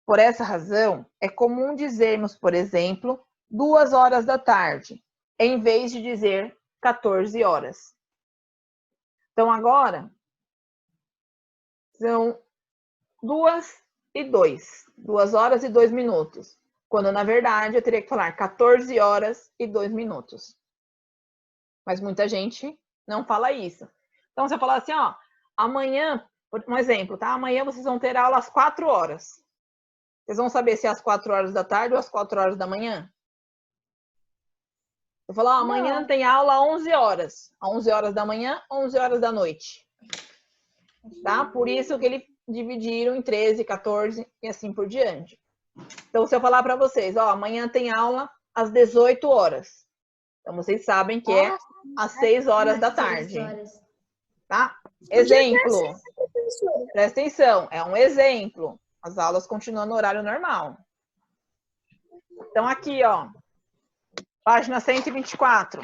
Por essa razão, é comum dizermos, por exemplo, 2 horas da tarde, em vez de dizer 14 horas. Então, agora, são 2h02, 2 horas e 2 minutos. Quando, na verdade, eu teria que falar 14 horas e 2 minutos. Mas muita gente não fala isso. Então, você fala assim, ó, amanhã, um exemplo, tá? Amanhã vocês vão ter aula às 4 horas. Vocês vão saber se é às 4 horas da tarde ou às 4 horas da manhã? Eu falo, ó, amanhã tem aula às 11 horas. Às 11 horas da manhã, 11 horas da noite. Tá? Por isso que eles dividiram em 13, 14 e assim por diante. Então, se eu falar para vocês, ó, amanhã tem aula às 18 horas. Então, vocês sabem que é às 6 horas da tarde. Tá? Exemplo. Presta atenção, é um exemplo. As aulas continuam no horário normal. Então, aqui, ó. Página 124.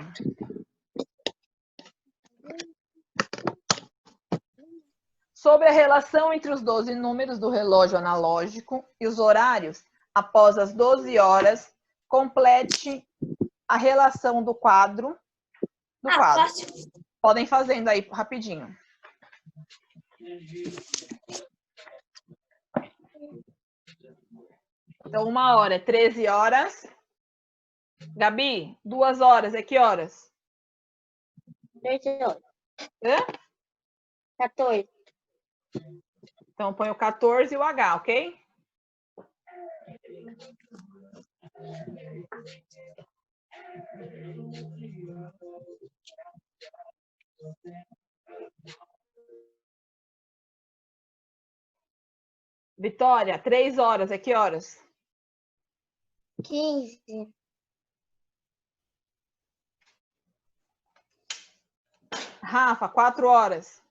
Sobre a relação entre os 12 números do relógio analógico e os horários após as 12 horas, complete a relação do quadro. Podem fazendo aí rapidinho. Então, 1 hora é 13 horas. Gabi, 2 horas é que horas? 13 horas. Hã? 14. Então, põe o 14 e o H, ok? Vitória, 3 horas é que horas? 15. Rafa, 4 horas.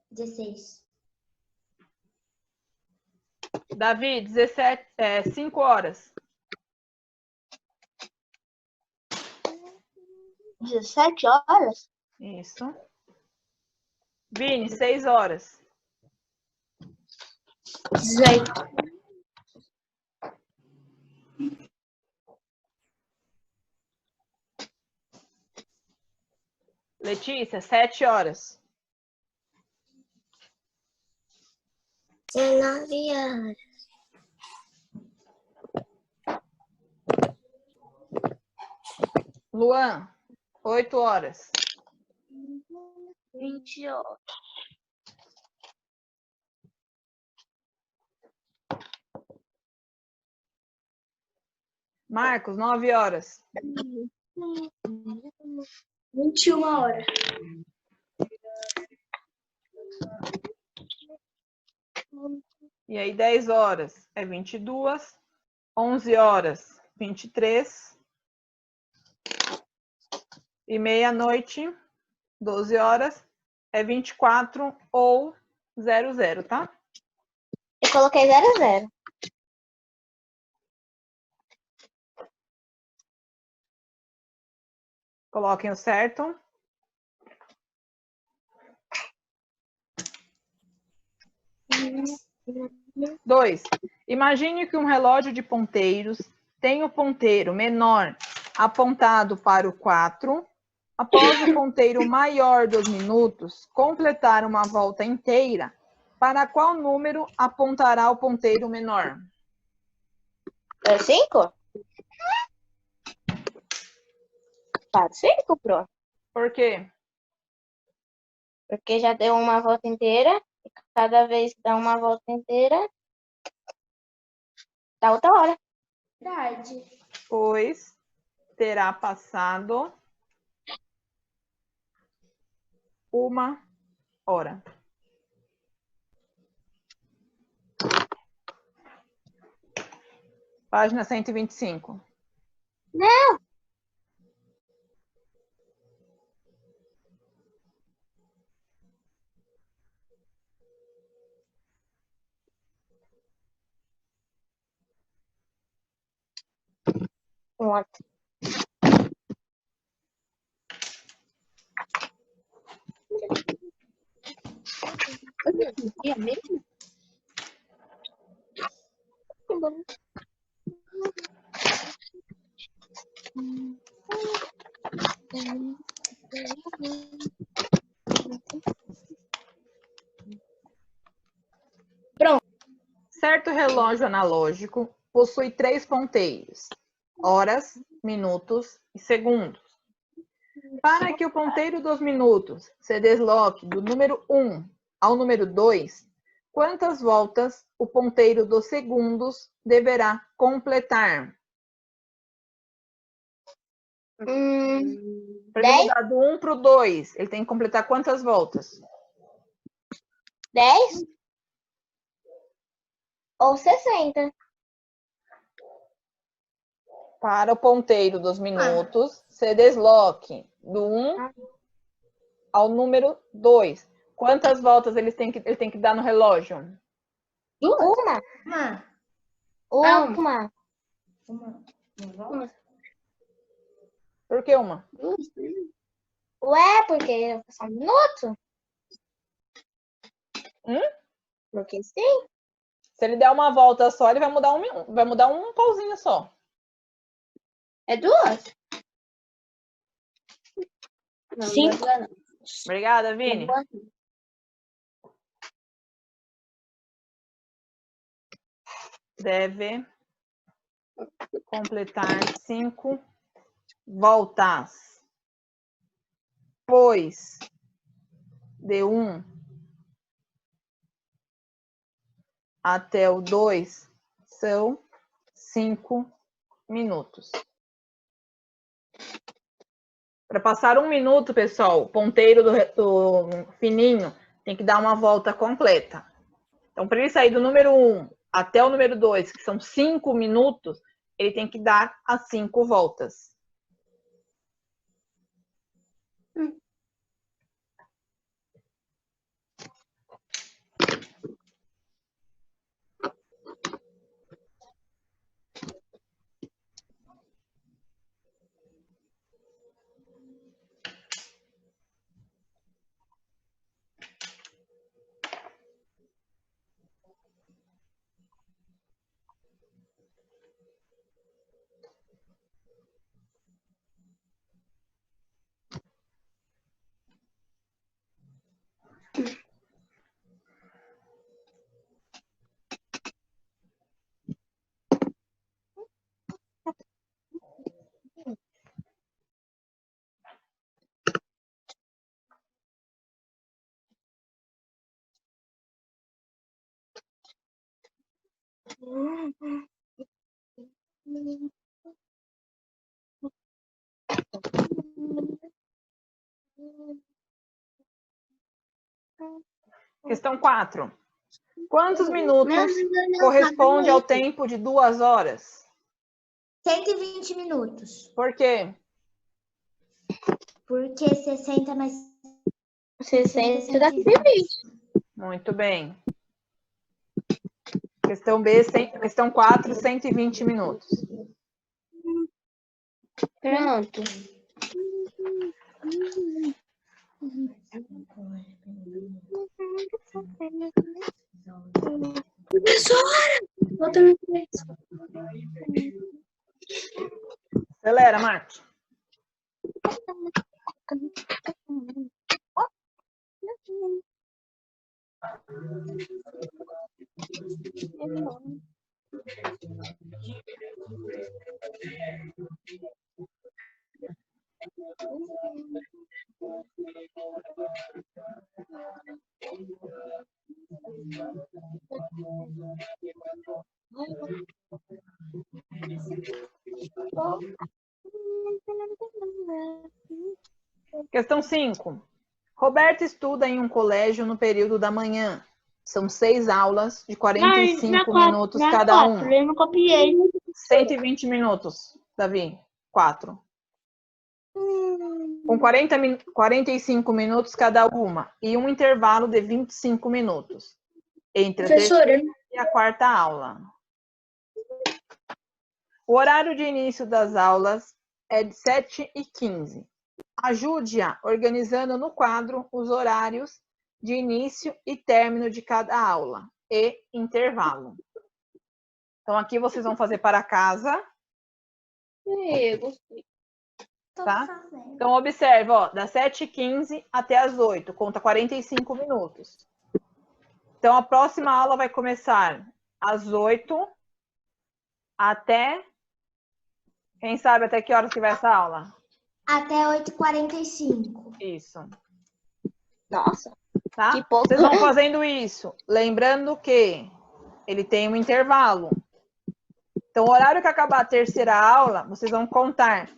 16. Davi, 5 horas. 17 horas? Isso. Vini, 6 horas. 18. Letícia, 7 horas. 19 horas. Luan, 8 horas. 20 horas. Marcos, 9 horas. 21 horas. E aí, 10 horas é 22. 11 horas, 23. E meia-noite, 12 horas, é 24 ou 00, tá? Eu coloquei 00. Coloquem o certo. Dois. Imagine que um relógio de ponteiros tem o ponteiro menor apontado para o 4. Após o ponteiro maior dos minutos completar uma volta inteira, para qual número apontará o ponteiro menor? É 5? Para 5, pronto. Por quê? Porque já deu uma volta inteira. E cada vez que dá uma volta inteira, dá outra hora. Verdade. Pois terá passado 1 hora. Página 125. Não! Pronto. É mesmo? Que bom. Pronto. Certo relógio analógico possui 3 ponteiros: horas, minutos e segundos. Para que o ponteiro dos minutos se desloque do número 1 ao número 2, quantas voltas o ponteiro dos segundos deverá completar? Para ele 10? mudar do 1 para o 2, ele tem que completar quantas voltas? 10? Ou 60? Para o ponteiro dos minutos se desloque do 1 ao número 2. Quantas voltas ele tem que dar no relógio? Uma. Uma. Uma. Por que uma? Ué, porque é só 1 minuto? Porque sim. Se ele der uma volta só, ele vai mudar um pauzinho só. É 2? Não, 5. não. Obrigada, Vini. Deve completar 5 voltas, pois de 1 até o 2 são 5 minutos. Para passar 1 minuto, pessoal, o ponteiro do fininho tem que dar uma volta completa. Então, para ele sair do número 1 até o número 2, que são 5 minutos, ele tem que dar as 5 voltas. Questão 4. Quantos minutos corresponde ao tempo de 2 horas? 120 minutos. Por quê? Porque 60 mais 60 dá 120. Muito bem. Questão B, questão 4, 120 minutos. Pronto. Professora! Acelera, Marcos. Questão 5. Roberto estuda em um colégio no período da manhã. São 6 aulas de 45 minutos cada uma. Eu não copiei. 120 minutos, Davi. 4. Com 45 minutos cada uma. E um intervalo de 25 minutos. Entre a terceira e a quarta aula. O horário de início das aulas é de 7h15. Ajude-a organizando no quadro os horários de início e término de cada aula e intervalo. Então, aqui vocês vão fazer para casa. Gostei. Tá? Então, observe, ó, das 7h15 até as 8, conta 45 minutos. Então, a próxima aula vai começar às 8 até... Quem sabe até que horas que vai essa aula? Até 8h45. Isso. Nossa. Tá? Que pouco. Vocês vão fazendo isso. Lembrando que ele tem um intervalo. Então, o horário que acabar a terceira aula, vocês vão contar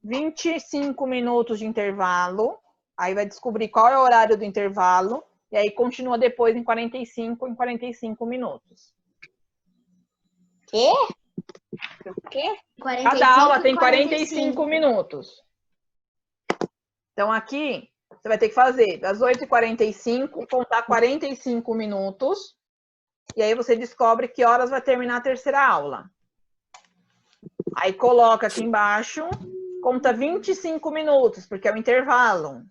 25 minutos de intervalo. Aí vai descobrir qual é o horário do intervalo. E aí continua depois em 45 minutos. Quê? O quê? Cada aula tem 45 minutos. Então, aqui, você vai ter que fazer das 8h45, contar 45 minutos. E aí você descobre que horas vai terminar a terceira aula. Aí coloca aqui embaixo, conta 25 minutos, porque é o intervalo.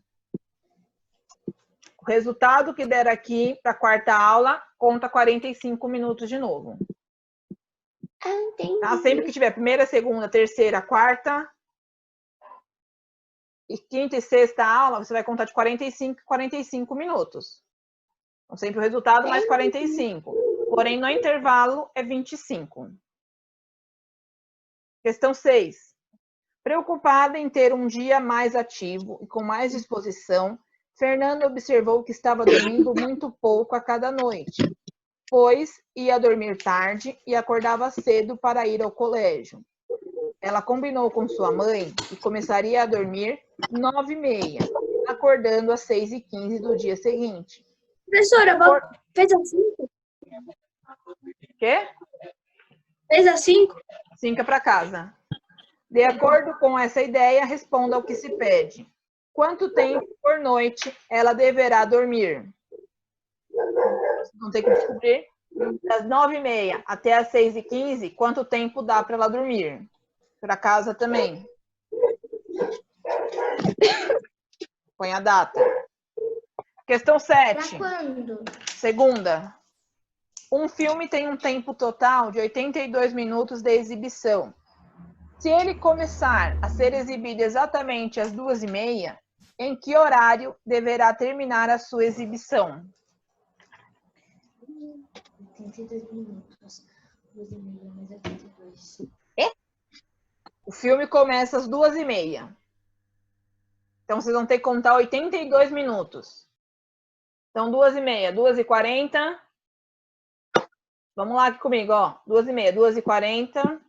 O resultado que der aqui para a quarta aula, conta 45 minutos de novo. Entendi. Tá? Sempre que tiver primeira, segunda, terceira, quarta e quinta e sexta aula, você vai contar de 45 em 45 minutos. Então, sempre o resultado mais 45. Porém, no intervalo é 25. Questão 6. Preocupada em ter um dia mais ativo e com mais disposição, Fernanda observou que estava dormindo muito pouco a cada noite, pois ia dormir tarde e acordava cedo para ir ao colégio. Ela combinou com sua mãe que começaria a dormir 9h30, acordando às 6h15 do dia seguinte. Professora, fez a 5? Quê? Fez a 5? 5 para casa. De acordo com essa ideia, responda ao que se pede. Quanto tempo por noite ela deverá dormir? Vocês vão ter que descobrir. Das 9h30 até as 6h15, quanto tempo dá para ela dormir? Para casa também. Põe a data. Questão 7. Pra quando? Segunda. Um filme tem um tempo total de 82 minutos de exibição. Se ele começar a ser exibido exatamente às 2h30, em que horário deverá terminar a sua exibição? 82 minutos. 2h30 mais 82. O filme começa às 2h30. Então, vocês vão ter que contar 82 minutos. Então, 2h30, 2h40. Vamos lá aqui comigo, ó. 2h30, 2h40.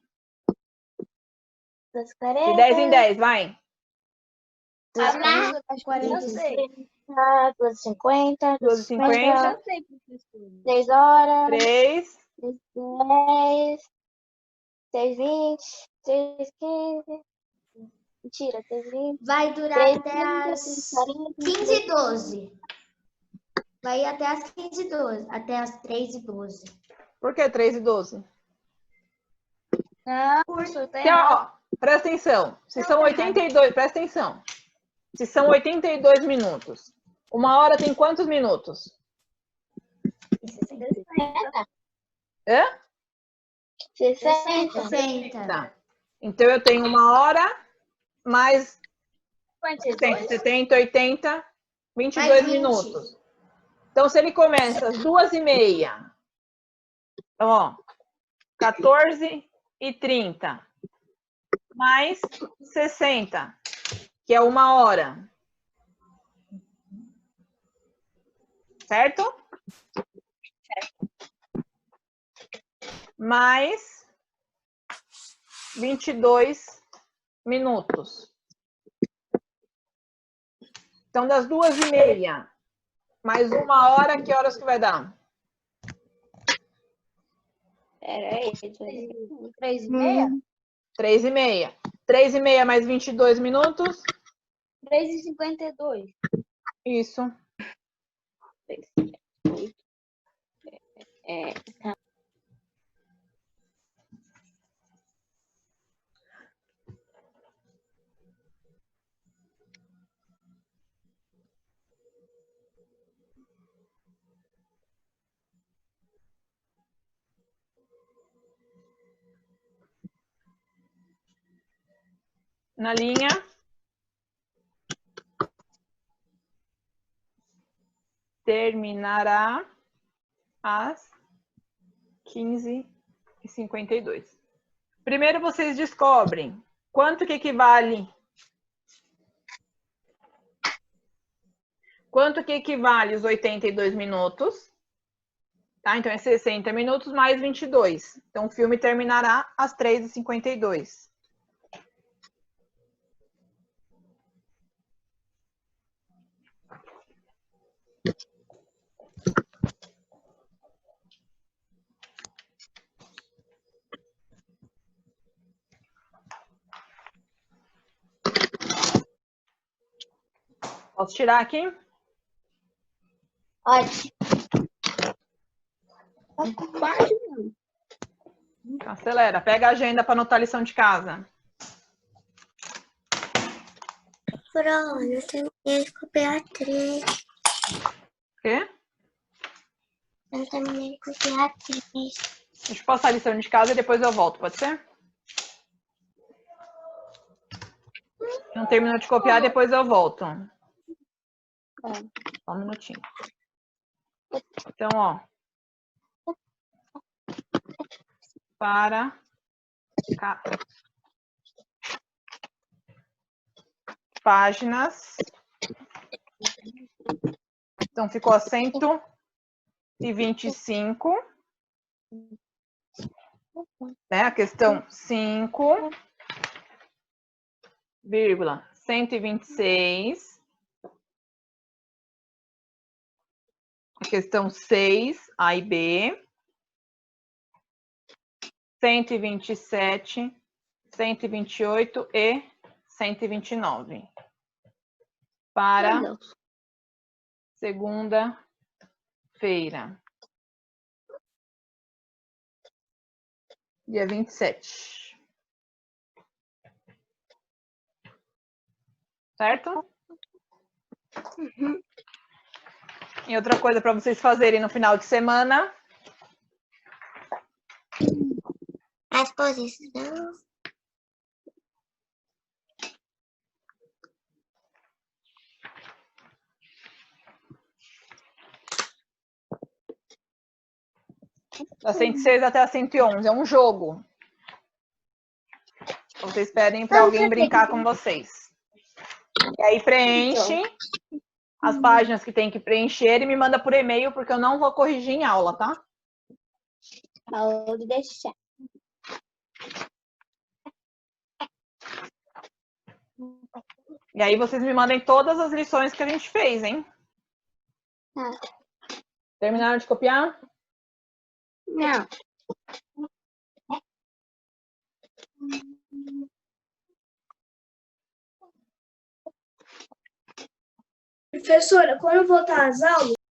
De 10 em 10, vai. 2h50, 2h50. 3 horas, 3. 10, 6h20, 6h15. Mentira, 6h20. Vai durar 3h30, até as 15h12. Vai até as 15h12. Até as 3h12. Por que 3 e 12? Não, professor, tá Então, errado. ó, presta atenção. Se são 82, presta atenção. Se são 82 minutos, 1 hora tem quantos minutos? 60. Hã? 60. Tá. Então, eu tenho 1 hora mais 52? 70, 80, 22 Mais 20. minutos. Então, se ele começa às 2h30, então, ó, 14h30, mais 60, que é 1 hora. Certo? Mais 22 minutos. Então, das 2h30, mais 1 hora, que horas que vai dar? Peraí, 3h30? 3h30. 3h30 mais 22 minutos? 3h52. Isso. Tá. Na linha. Terminará às 15h52. Primeiro vocês descobrem quanto que equivale. Quanto que equivale os 82 minutos? Tá? Então, é 60 minutos mais 22. Então, o filme terminará às 3h52. Posso tirar aqui? Pode. Acelera. Pega a agenda para anotar a lição de casa. Pronto, eu terminei de copiar 3. O quê? Eu terminei de copiar 3. Deixa eu passar a lição de casa e depois eu volto, pode ser? Não terminou de copiar, depois eu volto. Só um minutinho. Então, ó. Para cá. Páginas. Então, ficou a 125. Né? A questão 5,126. A questão 6, A e B. 127, 128 e 129. Para segunda-feira. Dia 27. Certo? Uhum. E outra coisa para vocês fazerem no final de semana. A exposição. Da 106 até a 111. É um jogo. Vocês pedem para alguém brincar com vocês. E aí preenche as páginas que tem que preencher e me manda por e-mail, porque eu não vou corrigir em aula, tá? Pode deixar. E aí vocês me mandem todas as lições que a gente fez, hein? Tá. Terminaram de copiar? Não. Professora, quando voltar às aulas,